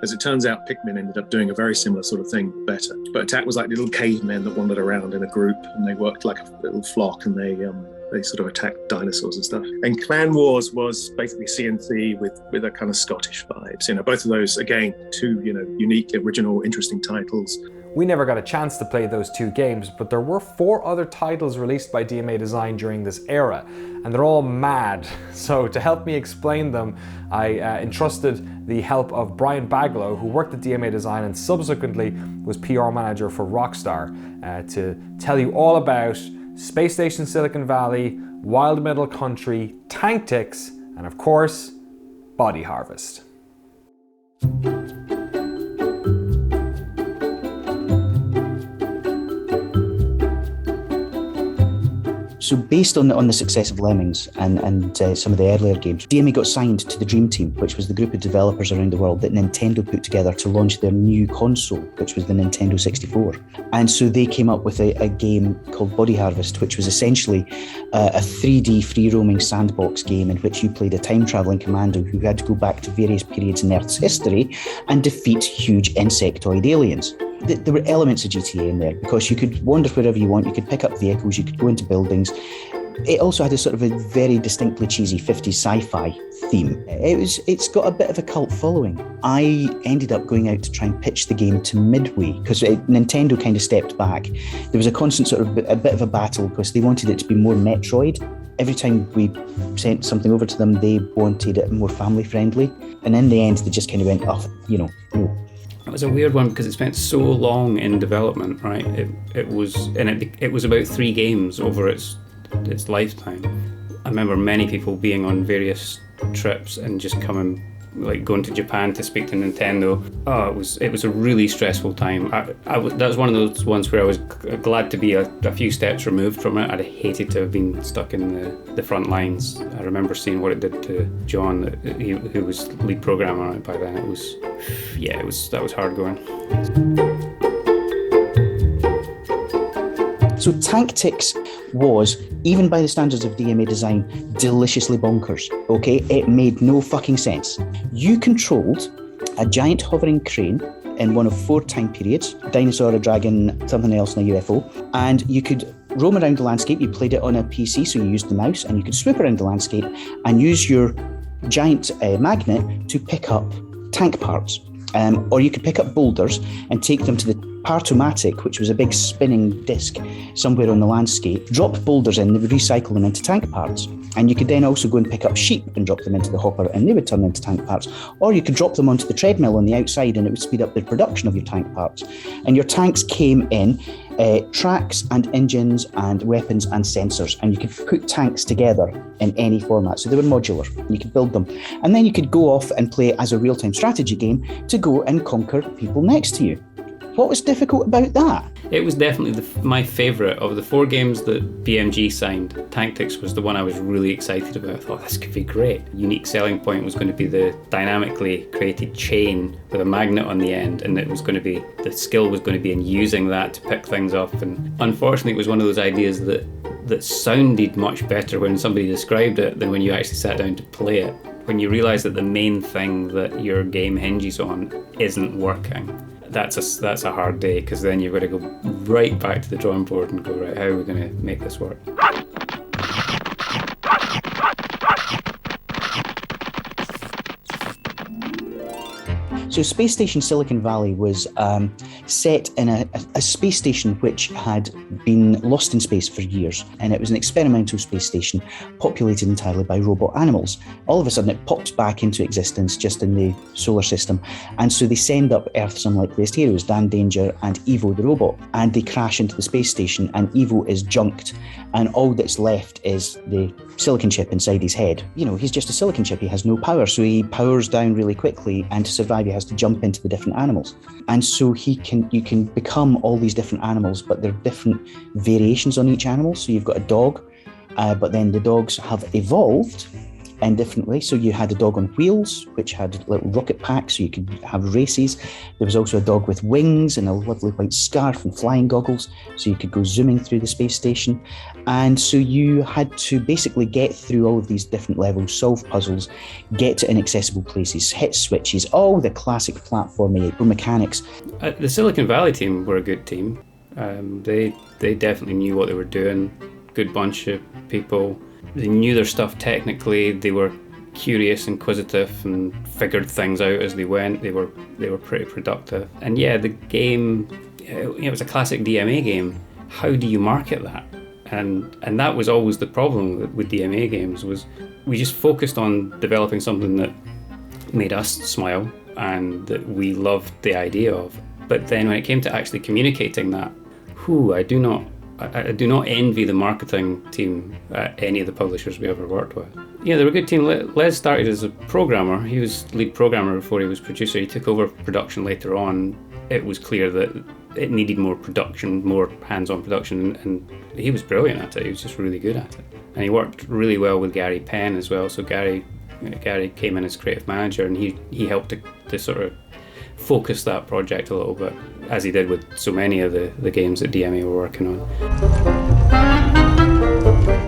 As it turns out, Pikmin ended up doing a very similar sort of thing, but better. But Attack was like little cavemen that wandered around in a group, and they worked like a little flock, and they sort of attacked dinosaurs and stuff. And Clan Wars was basically CNC with a kind of Scottish vibes. Both of those, again, 2 unique, original, interesting titles. We never got a chance to play those 2 games, but there were 4 other titles released by DMA Design during this era, and they're all mad. So to help me explain them, I entrusted the help of Brian Baglow, who worked at DMA Design and subsequently was PR manager for Rockstar, to tell you all about Space Station Silicon Valley, Wild Middle Country, Tactics, and of course, Body Harvest. So based on the success of Lemmings and some of the earlier games, DMA got signed to the Dream Team, which was the group of developers around the world that Nintendo put together to launch their new console, which was the Nintendo 64. And so they came up with a game called Body Harvest, which was essentially a 3D free-roaming sandbox game in which you played a time-travelling commando who had to go back to various periods in Earth's history and defeat huge insectoid aliens. There were elements of GTA in there because you could wander wherever you want, you could pick up vehicles, you could go into buildings. It also had a sort of a very distinctly cheesy 50s sci-fi theme. It's got a bit of a cult following. I ended up going out to try and pitch the game to Midway because Nintendo kind of stepped back. There was a constant sort of a bit of a battle because they wanted it to be more Metroid. Every time we sent something over to them, they wanted it more family friendly. And in the end, they just kind of went, no. It was a weird one because it spent so long in development, right? It was about 3 games over its lifetime. I remember many people being on various trips and just going to Japan to speak to Nintendo. It was a really stressful time. That was one of those ones where I was glad to be a few steps removed from it. I'd hated to have been stuck in the front lines. I remember seeing what it did to John, who was lead programmer on it by then. That was hard going. So Tactics was, even by the standards of DMA Design, deliciously bonkers, okay? It made no fucking sense. You controlled a giant hovering crane in one of 4 time periods, a dinosaur, a dragon, something else, and a UFO, and you could roam around the landscape. You played it on a PC, so you used the mouse, and you could swoop around the landscape and use your giant magnet to pick up tank parts. Or you could pick up boulders and take them to the Partomatic, which was a big spinning disc somewhere on the landscape, drop boulders in, they would recycle them into tank parts. And you could then also go and pick up sheep and drop them into the hopper and they would turn into tank parts. Or you could drop them onto the treadmill on the outside and it would speed up the production of your tank parts. And your tanks came in tracks and engines and weapons and sensors, and you could put tanks together in any format. So they were modular, you could build them. And then you could go off and play as a real-time strategy game to go and conquer people next to you. What was difficult about that? It was definitely my favourite of the 4 games that BMG signed. Tactics was the one I was really excited about. I thought this could be great. Unique selling point was going to be the dynamically created chain with a magnet on the end, and it was going to be, the skill was going to be in using that to pick things up. And unfortunately, it was one of those ideas that sounded much better when somebody described it than when you actually sat down to play it. When you realise that the main thing that your game hinges on isn't working, that's a hard day, because then you've got to go right back to the drawing board and go, right, how are we going to make this work? So Space Station Silicon Valley was set in a space station which had been lost in space for years, and it was an experimental space station populated entirely by robot animals. All of a sudden it pops back into existence just in the solar system, and so they send up Earth's unlikeliest heroes, Dan Danger and Evo the robot, and they crash into the space station, and Evo is junked, and all that's left is the silicon chip inside his head. You know, he's just a silicon chip, he has no power, so he powers down really quickly, and to survive he has to jump into the different animals. And so you can become all these different animals, but there are different variations on each animal. So you've got a dog, but then the dogs have evolved in different ways. So you had a dog on wheels, which had little rocket packs, so you could have races. There was also a dog with wings and a lovely white scarf and flying goggles, so you could go zooming through the space station. And so you had to basically get through all of these different levels, solve puzzles, get to inaccessible places, hit switches, all the classic platforming mechanics. The Silicon Valley team were a good team. They definitely knew what they were doing. Good bunch of people. They knew their stuff technically. They were curious, inquisitive, and figured things out as they went. They were pretty productive. And yeah, the game, it was a classic DMA game. How do you market that? And that was always the problem with DMA games, was we just focused on developing something that made us smile and that we loved the idea of. But then when it came to actually communicating that, I do not envy the marketing team at any of the publishers we ever worked with. Yeah, they were a good team. Les started as a programmer. He was lead programmer before he was producer. He took over production later on. It was clear that it needed more production, more hands-on production, and he was brilliant at it. He was just really good at it. And he worked really well with Gary Penn as well. So Gary came in as creative manager, and he helped to sort of focus that project a little bit, as he did with so many of the games that DMA were working on.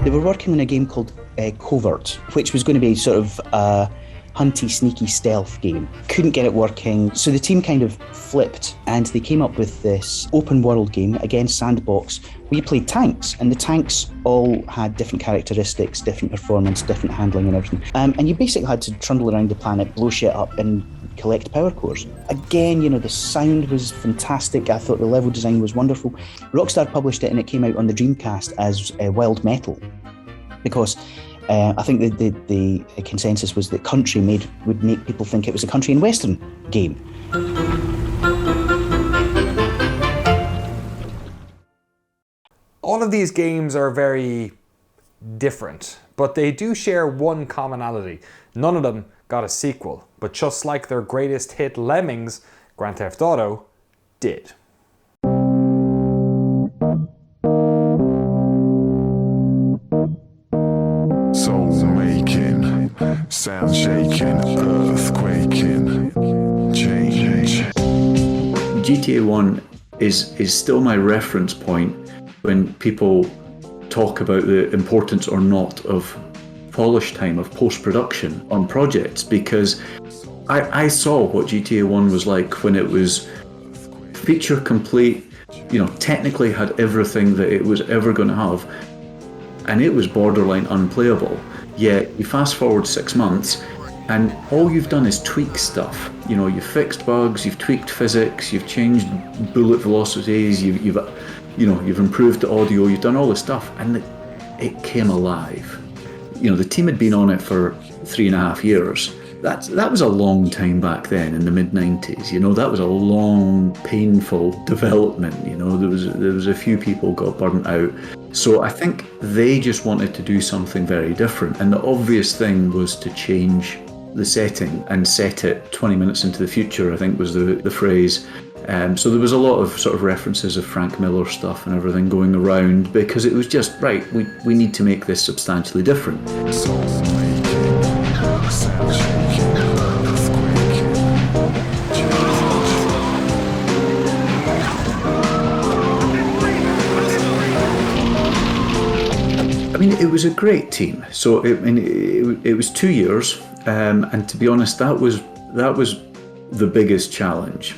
They were working on a game called Covert, which was going to be sort of a hunty, sneaky stealth game. Couldn't get it working, so the team kind of flipped and they came up with this open world game, again Sandbox, where you played tanks, and the tanks all had different characteristics, different performance, different handling and everything. And you basically had to trundle around the planet, blow shit up and collect power cores. Again, the sound was fantastic. I thought the level design was wonderful. Rockstar published it and it came out on the Dreamcast as Wild Metal, because I think the consensus was that country would make people think it was a country and western game. All of these games are very different, but they do share one commonality. None of them got a sequel, but just like their greatest hit Lemmings, Grand Theft Auto did. Soul making, sound shaking, earth quaking, change. GTA 1 is still my reference point when people talk about the importance or not of polish time, of post-production on projects, because I saw what GTA 1 was like when it was feature complete, technically had everything that it was ever going to have, and it was borderline unplayable. Yet you fast forward 6 months and all you've done is tweak stuff. You've fixed bugs, you've tweaked physics, you've changed bullet velocities, you've improved the audio, you've done all this stuff, and it came alive. The team had been on it for 3.5 years. That was a long time back then in the mid-90s. That was a long, painful development. There was a few people got burnt out. So I think they just wanted to do something very different, and the obvious thing was to change the setting and set it 20 minutes into the future, I think was the phrase. So there was a lot of sort of references of Frank Miller stuff and everything going around, because it was just, right, we need to make this substantially different. I mean, it was a great team. So it was 2 years, and to be honest, that was the biggest challenge.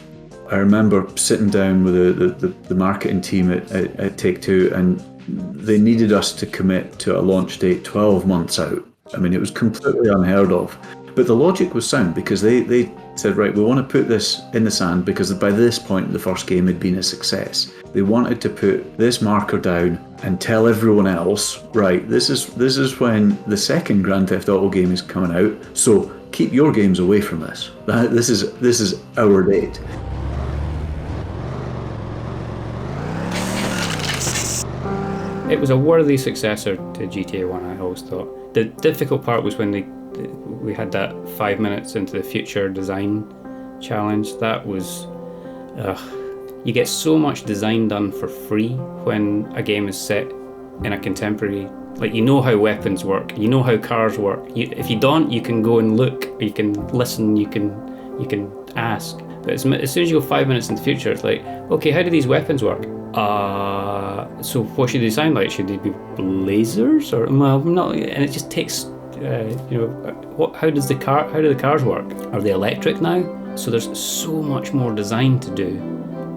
I remember sitting down with the marketing team at Take-Two, and they needed us to commit to a launch date 12 months out. I mean, it was completely unheard of. But the logic was sound, because they said, right, we want to put this in the sand, because by this point the first game had been a success. They wanted to put this marker down and tell everyone else, right, this is when the second Grand Theft Auto game is coming out, so keep your games away from this. This is our date. It was a worthy successor to GTA 1, I always thought. The difficult part was when we had that 5 minutes into the future design challenge. That was... you get so much design done for free when a game is set in a contemporary. Like, you know how weapons work, you know how cars work. If you don't, you can go and look, you can listen, you can ask. But as soon as you go 5 minutes in the future, it's like, okay, how do these weapons work? So what should they sound like? Should they be lasers or well, not? And it just takes, how do the cars work? Are they electric now? So there's so much more design to do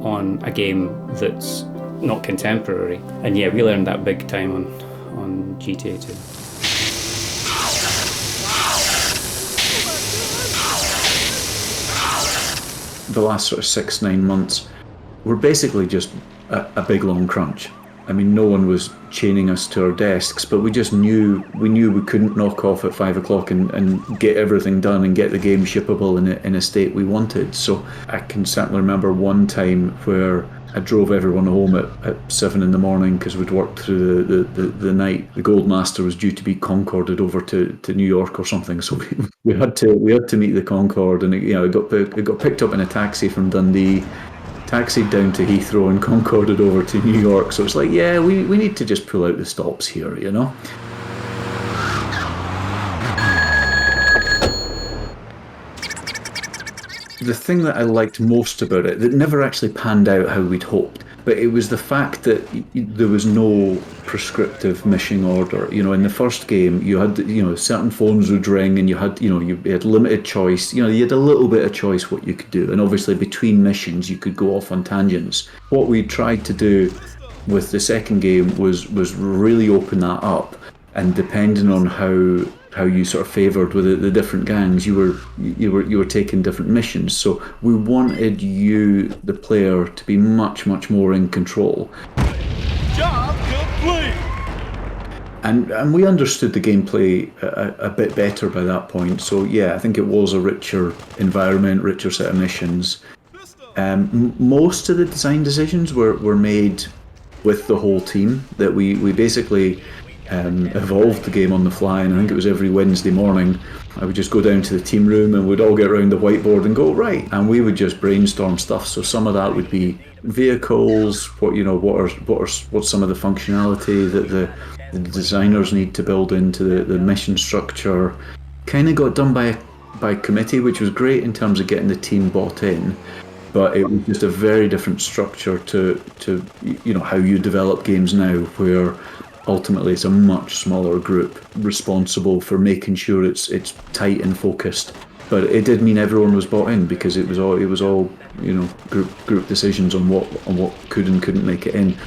on a game that's not contemporary. And yeah, we learned that big time on GTA 2. The last sort of 6-9 months were basically just a big long crunch. I mean, no one was chaining us to our desks, but we knew we couldn't knock off at 5 o'clock and get everything done and get the game shippable in a state we wanted. So I can certainly remember one time where I drove everyone home at 7 in the morning because we'd worked through the night. The Goldmaster was due to be Concorded over to New York or something, so we had to meet the Concorde, and it got picked up in a taxi from Dundee, taxied down to Heathrow and Concorded over to New York. So it's like, yeah, we need to just pull out the stops here, you know. The thing that I liked most about it, that never actually panned out how we'd hoped, but it was the fact that there was no prescriptive mission order. You know, in the first game, you had, certain phones would ring and you had limited choice. You had a little bit of choice what you could do. And obviously between missions, you could go off on tangents. What we tried to do with the second game was really open that up, and depending on how you sort of favoured with the different gangs, you were taking different missions. So we wanted you, the player, to be much more in control. Job complete. And we understood the gameplay a bit better by that point. So yeah, I think it was a richer environment, richer set of missions. Most of the design decisions were made with the whole team. That we basically evolved the game on the fly, and I think it was every Wednesday morning I would just go down to the team room and we'd all get around the whiteboard and go, right, and we would just brainstorm stuff. So some of that would be vehicles, what's some of the functionality that the designers need to build into the mission structure. Kind of got done by committee, which was great in terms of getting the team bought in, but it was just a very different structure to how you develop games now, where ultimately it's a much smaller group responsible for making sure it's tight and focused. But it did mean everyone was bought in, because it was all group decisions on what could and couldn't make it in.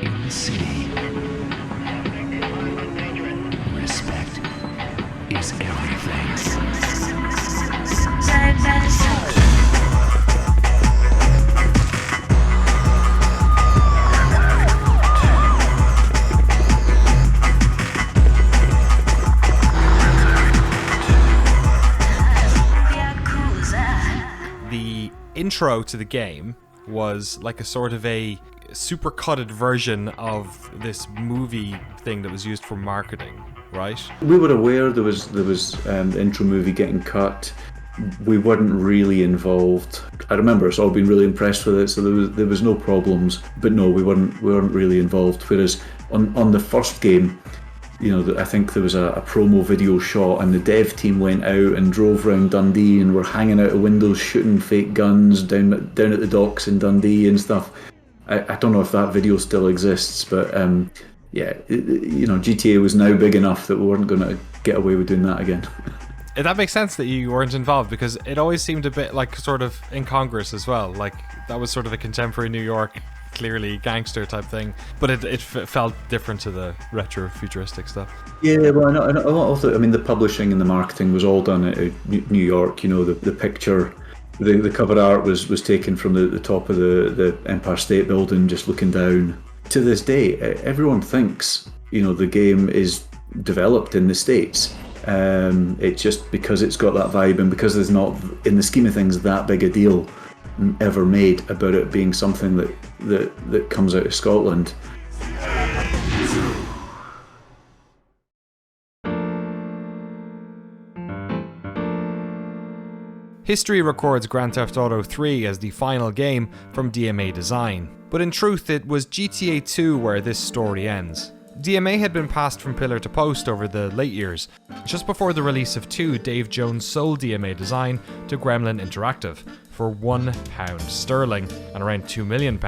In the city, respect is everything. Intro to the game was like a sort of a super cutted version of this movie thing that was used for marketing, right? We were aware there was the intro movie getting cut. We weren't really involved. I remember us all being really impressed with it, so there was no problems. But no, we weren't really involved. Whereas on the first game, I think there was a promo video shot, and the dev team went out and drove around Dundee and were hanging out of windows shooting fake guns down at the docks in Dundee and stuff. I don't know if that video still exists, but GTA was now big enough that we weren't going to get away with doing that again. That makes sense that you weren't involved, because it always seemed a bit like sort of incongruous as well. Like that was sort of a contemporary New York, clearly gangster type thing, but it felt different to the retro futuristic stuff. Yeah, well, the publishing and the marketing was all done at New York. The picture, the cover art was taken from the top of the Empire State Building, just looking down. To this day, everyone thinks the game is developed in the States. It's just because it's got that vibe, and because there's not, in the scheme of things, that big a deal ever made about it being something that comes out of Scotland. History records Grand Theft Auto 3 as the final game from DMA Design, but in truth it was GTA 2 where this story ends. DMA had been passed from pillar to post over the late years. Just before the release of 2, Dave Jones sold DMA Design to Gremlin Interactive for £1 sterling and around £2 million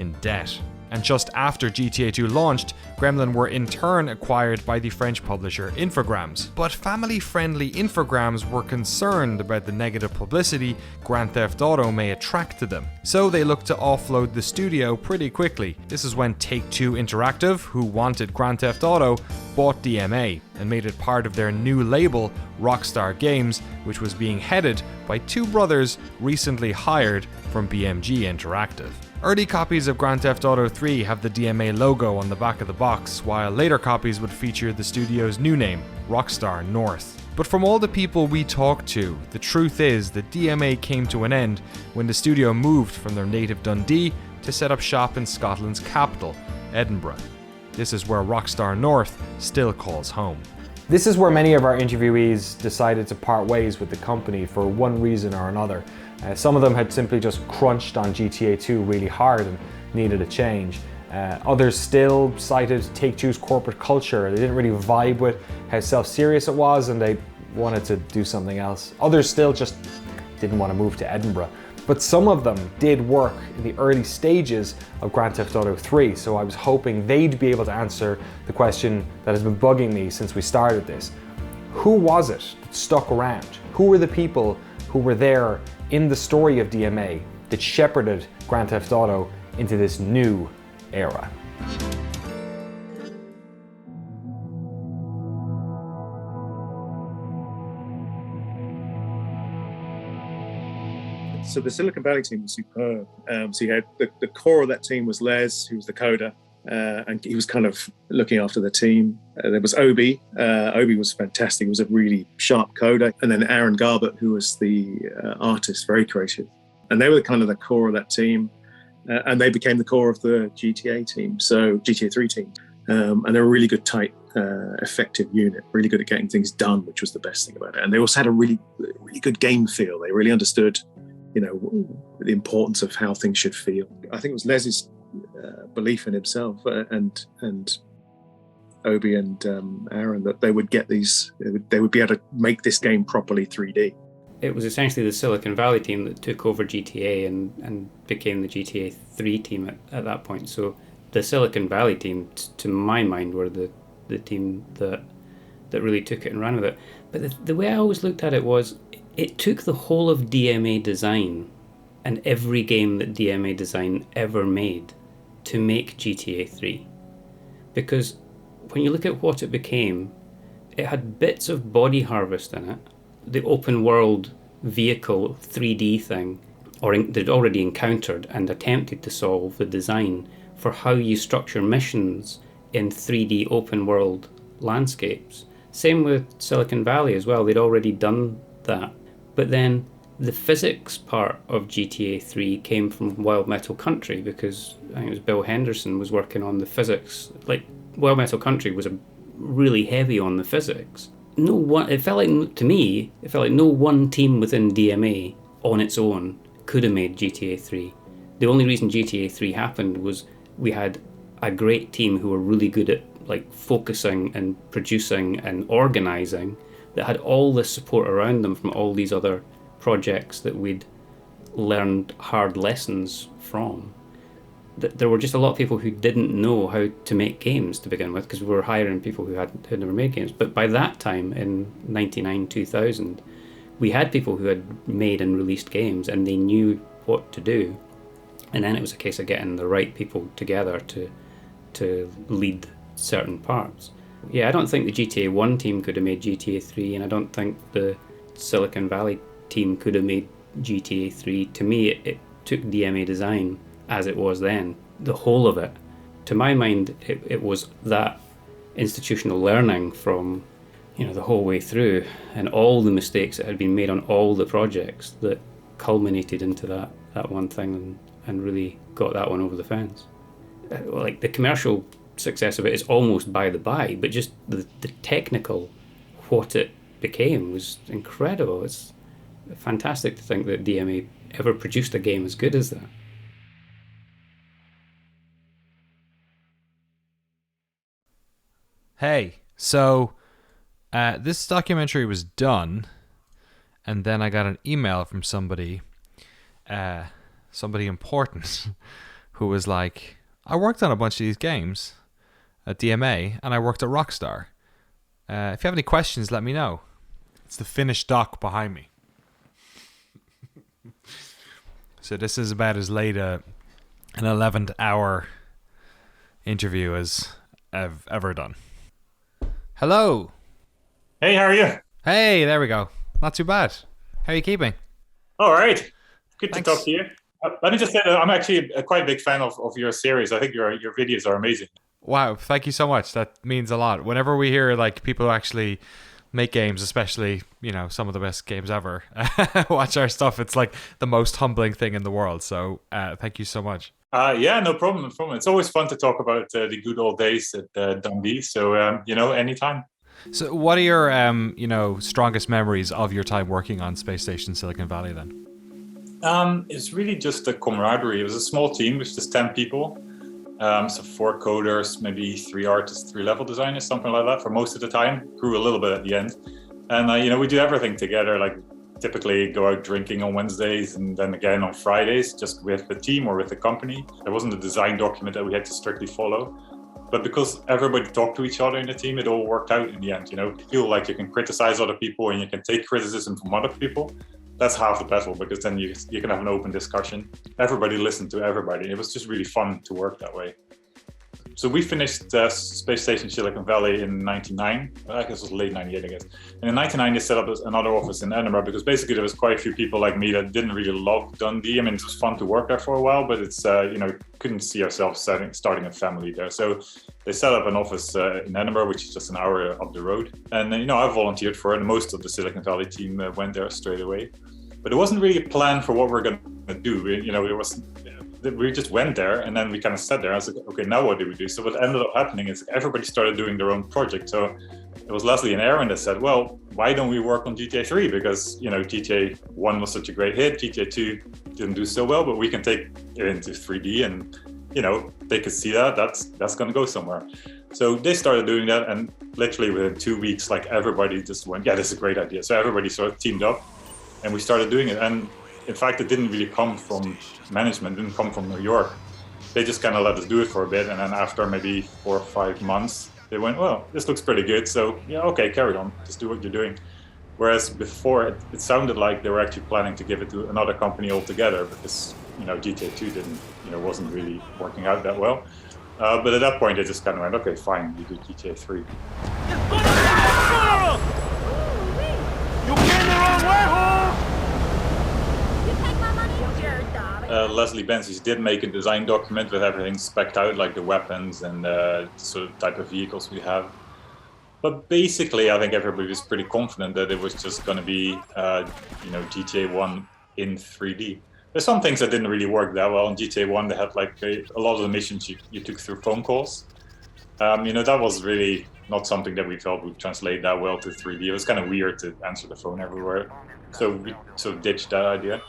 in debt. And just after GTA 2 launched, Gremlin were in turn acquired by the French publisher Infogrames. But family-friendly Infogrames were concerned about the negative publicity Grand Theft Auto may attract to them. So they looked to offload the studio pretty quickly. This is when Take-Two Interactive, who wanted Grand Theft Auto, bought DMA and made it part of their new label, Rockstar Games, which was being headed by two brothers recently hired from BMG Interactive. Early copies of Grand Theft Auto 3 have the DMA logo on the back of the box, while later copies would feature the studio's new name, Rockstar North. But from all the people we talked to, the truth is that DMA came to an end when the studio moved from their native Dundee to set up shop in Scotland's capital, Edinburgh. This is where Rockstar North still calls home. This is where many of our interviewees decided to part ways with the company for one reason or another. Some of them had simply just crunched on GTA 2 really hard and needed a change. Others still cited Take-Two's corporate culture. They didn't really vibe with how self-serious it was and they wanted to do something else. Others still just didn't want to move to Edinburgh. But some of them did work in the early stages of Grand Theft Auto 3, so I was hoping they'd be able to answer the question that has been bugging me since we started this. Who was it that stuck around? Who were the people who were there in the story of DMA that shepherded Grand Theft Auto into this new era? So the Silicon Valley team was superb. So you had the core of that team was Les, who was the coder, and he was kind of looking after the team. There was Obi. Obi was fantastic. He was a really sharp coder. And then Aaron Garbett, who was the artist, very creative. And they were kind of the core of that team. And they became the core of the GTA team, so GTA 3 team. And they were a really good, tight, effective unit, really good at getting things done, which was the best thing about it. And they also had a really, really good game feel. They really understood, you know, the importance of how things should feel. I think it was Les's belief in himself and Obi and Aaron that they would get these, they would be able to make this game properly 3D. It was essentially the Silicon Valley team that took over GTA and became the GTA 3 team at that point. So the Silicon Valley team, to my mind, were the team that really took it and ran with it. But the way I always looked at it was, it took the whole of DMA Design and every game that DMA Design ever made to make GTA 3. Because when you look at what it became, it had bits of Body Harvest in it, the open world vehicle 3D thing, or they'd already encountered and attempted to solve the design for how you structure missions in 3D open world landscapes. Same with Silicon Valley as well, they'd already done that. But then the physics part of GTA 3 came from Wild Metal Country, because I think it was Bill Henderson was working on the physics. Like, Wild Metal Country was really heavy on the physics. It felt like no one team within DMA on its own could have made GTA 3. The only reason GTA 3 happened was we had a great team who were really good at like focusing and producing and organizing, that had all this support around them from all these other projects that we'd learned hard lessons from. There were just a lot of people who didn't know how to make games to begin with, because we were hiring people who had never made games. But by that time, in 99, 2000, we had people who had made and released games and they knew what to do. And then it was a case of getting the right people together to lead certain parts. Yeah, I don't think the GTA 1 team could have made GTA 3, and I don't think the Silicon Valley team could have made GTA 3. To me, it took DMA Design as it was then, the whole of it. To my mind, it was that institutional learning from, the whole way through, and all the mistakes that had been made on all the projects that culminated into that one thing and really got that one over the fence. Like, the commercial success of it is almost by the by, but just the technical, what it became was incredible. fantastic to think that DMA ever produced a game as good as that. Hey, so this documentary was done, and then I got an email from somebody important, who was like, I worked on a bunch of these games at DMA, and I worked at Rockstar. If you have any questions, let me know. It's the finished doc behind me. So this is about as late an 11th hour interview as I've ever done. Hello. Hey, how are you? Hey, there we go. Not too bad. How are you keeping? All right. Good Thanks. to talk to you. Let me just say that I'm actually a quite big fan of your series. I think your videos are amazing. Wow, thank you so much. That means a lot. Whenever we hear like people who actually make games, especially, you know, some of the best games ever, watch our stuff, it's like the most humbling thing in the world. So thank you so much. Yeah, no problem. No problem. It's always fun to talk about the good old days at Dundee. So, anytime. So what are your, strongest memories of your time working on Space Station Silicon Valley then? It's really just the camaraderie. It was a small team with just 10 people. So 4 coders, maybe 3 artists, 3 level designers, something like that for most of the time. Grew a little bit at the end. And, we do everything together, like typically go out drinking on Wednesdays and then again on Fridays, just with the team or with the company. There wasn't a design document that we had to strictly follow. But because everybody talked to each other in the team, it all worked out in the end. You feel like you can criticize other people and you can take criticism from other people. That's half the battle, because then you can have an open discussion. Everybody listened to everybody. It was just really fun to work that way. So we finished Space Station Silicon Valley in 99. I guess it was late 98, I guess. And in 99, they set up another office in Edinburgh, because basically there was quite a few people like me that didn't really love Dundee. I mean, it was fun to work there for a while, but it's, couldn't see ourselves starting a family there. So they set up an office in Edinburgh, which is just an hour up the road. And I volunteered for it, and most of the Silicon Valley team went there straight away. But it wasn't really a plan for what we're going to do. We just went there, and then we kind of sat there. I was like, okay, now what do we do? So what ended up happening is everybody started doing their own project. So it was Leslie and Aaron that said, well, why don't we work on GTA 3? Because, GTA 1 was such a great hit. GTA 2 didn't do so well, but we can take it into 3D, and, they could see that's going to go somewhere. So they started doing that, and literally within 2 weeks, like everybody just went, yeah, this is a great idea. So everybody sort of teamed up, and we started doing it. And in fact, it didn't really come from management, didn't come from New York. They just kind of let us do it for a bit. And then after maybe 4 or 5 months, they went, well, this looks pretty good. So yeah, okay, carry on, just do what you're doing. Whereas before, it sounded like they were actually planning to give it to another company altogether, because, GTA 2 wasn't really working out that well. But at that point, they just kind of went, okay, fine, we do GTA 3. You came the wrong way, huh? Leslie Benzies did make a design document with everything spec'd out, like the weapons and the sort of type of vehicles we have. But basically, I think everybody was pretty confident that it was just going to be, GTA 1 in 3D. There's some things that didn't really work that well. In GTA 1, they had like a lot of the missions you took through phone calls. That was really not something that we felt would translate that well to 3D. It was kind of weird to answer the phone everywhere. So we sort of ditched that idea.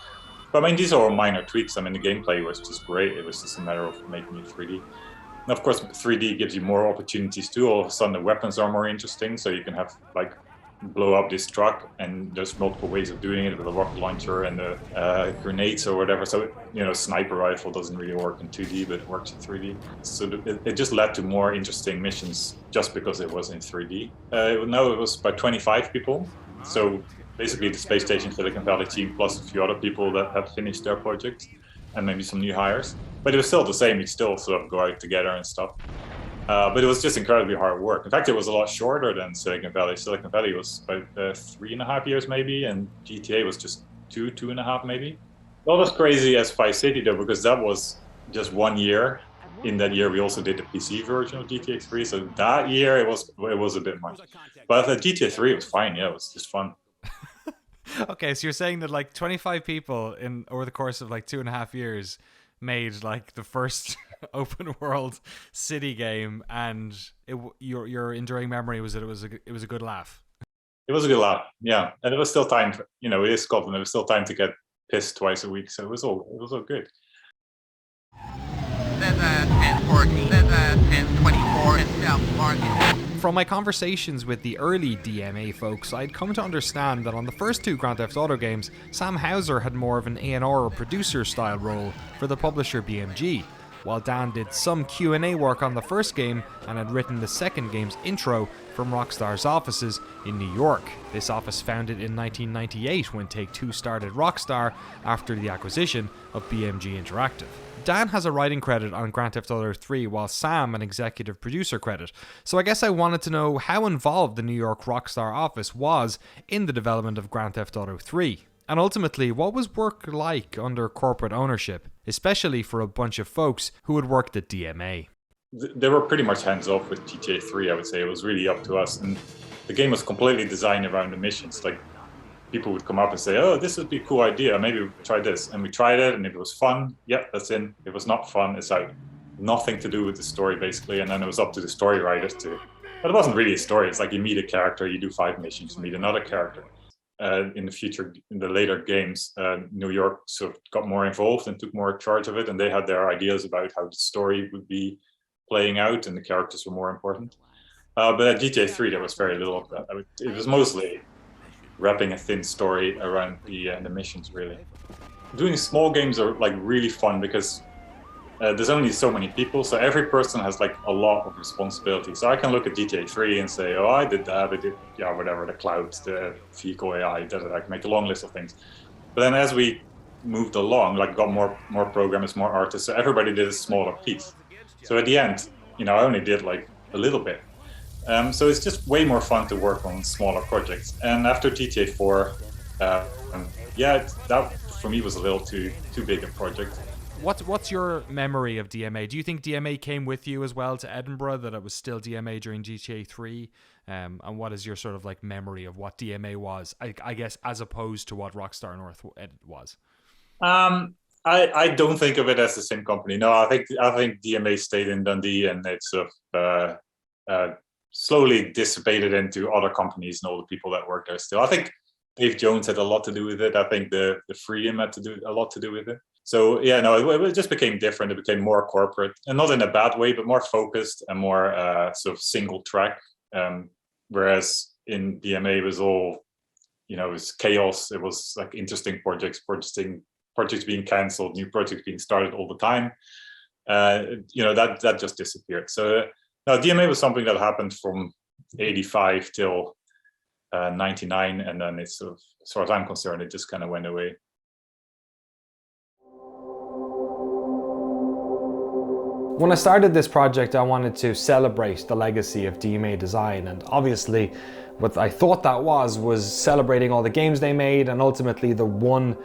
But I mean, these are all minor tweaks. I mean, the gameplay was just great. It was just a matter of making it 3D. And of course, 3D gives you more opportunities too. All of a sudden, the weapons are more interesting. So you can have blow up this truck, and there's multiple ways of doing it with a rocket launcher and the grenades or whatever. So, sniper rifle doesn't really work in 2D, but it works in 3D. So it just led to more interesting missions just because it was in 3D. Now it was about 25 people. So basically the Space Station Silicon Valley team plus a few other people that had finished their projects, and maybe some new hires. But it was still the same. You'd still sort of go out together and stuff. But it was just incredibly hard work. In fact, it was a lot shorter than Silicon Valley. Silicon Valley was about 3.5 years maybe, and GTA was just 2.5 maybe. Not as crazy as Vice City though, because that was just 1 year. In that year, we also did the PC version of GTA 3. So that year, it was a bit much. But GTA 3 was fine. Yeah, it was just fun. Okay, so you're saying that like 25 people over the course of like 2.5 years made like the first open world city game, and your enduring memory was that it was a good laugh. It was a good laugh, yeah. And it was still time for, it is Scotland. It was still time to get pissed twice a week, so it was all good. 1024 in South Market. From my conversations with the early DMA folks, I'd come to understand that on the first 2 Grand Theft Auto games, Sam Houser had more of an A&R or producer style role for the publisher BMG, while Dan did some Q&A work on the first game and had written the second game's intro from Rockstar's offices in New York. This office founded in 1998 when Take-Two started Rockstar after the acquisition of BMG Interactive. Dan has a writing credit on Grand Theft Auto 3, while Sam an executive producer credit. So I guess I wanted to know how involved the New York Rockstar office was in the development of Grand Theft Auto 3. And ultimately, what was work like under corporate ownership, especially for a bunch of folks who had worked at DMA? They were pretty much hands off with GTA 3, I would say. It was really up to us. And the game was completely designed around the missions. Like, people would come up and say, oh, this would be a cool idea. Maybe we try this. And we tried it, and if it was fun, yep, that's in. If it was not fun, it's out. Nothing to do with the story, basically. And then it was up to the story writers to... But it wasn't really a story. It's like you meet a character, you do 5 missions, you meet another character. In the later games, New York sort of got more involved and took more charge of it. And they had their ideas about how the story would be playing out, and the characters were more important. But at GTA 3, there was very little of that. It was mostly wrapping a thin story around the missions, really. Doing small games are like really fun because there's only so many people, so every person has like a lot of responsibility. So I can look at GTA 3 and say, oh, I did that, I did, whatever, the clouds, the vehicle AI, I can make a long list of things. But then as we moved along, like got more programmers, more artists, so everybody did a smaller piece. So at the end, I only did like a little bit. So it's just way more fun to work on smaller projects. And after GTA 4, that for me was a little too big a project. What's your memory of DMA? Do you think DMA came with you as well to Edinburgh, that it was still DMA during GTA 3? And what is your sort of like memory of what DMA was, I guess, as opposed to what Rockstar North was? I don't think of it as the same company. No, I think DMA stayed in Dundee, and it sort of slowly dissipated into other companies and all the people that work there still. I think Dave Jones had a lot to do with it. I think the freedom had a lot to do with it. So yeah, no, it just became different. It became more corporate, and not in a bad way, but more focused and more sort of single track. Whereas in DMA it was all, it was chaos. It was like interesting projects being cancelled, new projects being started all the time. That just disappeared. So no, DMA was something that happened from 85 till 99, and then it's sort of, as far as I'm concerned, it just kind of went away. When I started this project, I wanted to celebrate the legacy of DMA Design, and obviously what I thought that was celebrating all the games they made and ultimately the one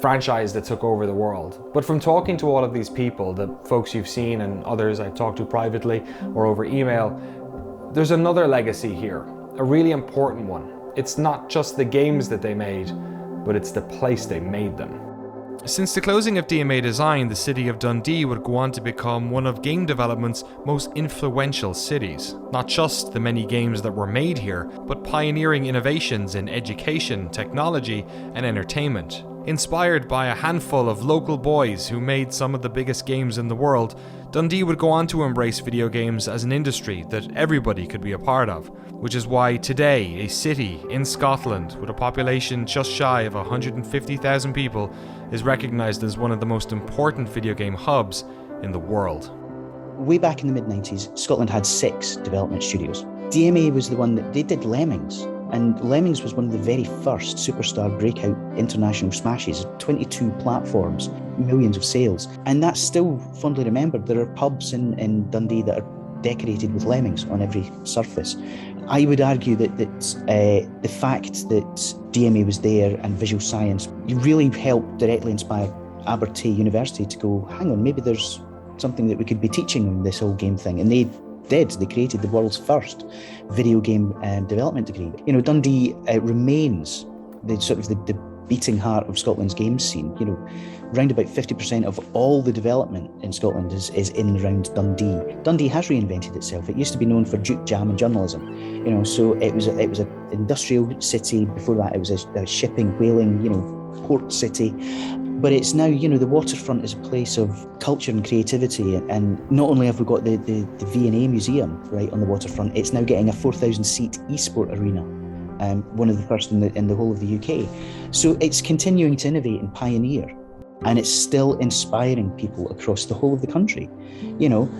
franchise that took over the world. But from talking to all of these people, the folks you've seen and others I've talked to privately or over email, there's another legacy here, a really important one. It's not just the games that they made, but it's the place they made them. Since the closing of DMA Design, the city of Dundee would go on to become one of game development's most influential cities. Not just the many games that were made here, but pioneering innovations in education, technology, and entertainment. Inspired by a handful of local boys who made some of the biggest games in the world, Dundee would go on to embrace video games as an industry that everybody could be a part of, which is why today a city in Scotland with a population just shy of 150,000 people is recognised as one of the most important video game hubs in the world. Way back in the mid-90s, Scotland had 6 development studios. DMA was the one that they did Lemmings, and Lemmings was one of the very first superstar breakout international smashes, 22 platforms, millions of sales. And that's still fondly remembered. There are pubs in Dundee that are decorated with Lemmings on every surface. I would argue that the fact that DMA was there and visual science really helped directly inspire Abertay University to go, hang on, maybe there's something that we could be teaching them this whole game thing. And they did. They created the world's first video game development degree. Dundee remains the beating heart of Scotland's games scene. You know, around about 50% of all the development in Scotland is in and around Dundee. Dundee has reinvented itself. It used to be known for juke jam and journalism, you know, so it was an industrial city. Before that, it was a shipping, whaling, you know, port city. But it's now, you know, the waterfront is a place of culture and creativity. And not only have we got the V&A Museum right on the waterfront, it's now getting a 4,000-seat esport arena. One of the first in the whole of the UK. So it's continuing to innovate and pioneer, and it's still inspiring people across the whole of the country. You know,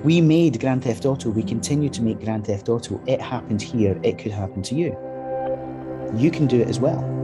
we made Grand Theft Auto, we continue to make Grand Theft Auto. It happened here, it could happen to you. You can do it as well.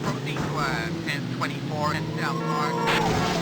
Proceed to 1024 and southbound.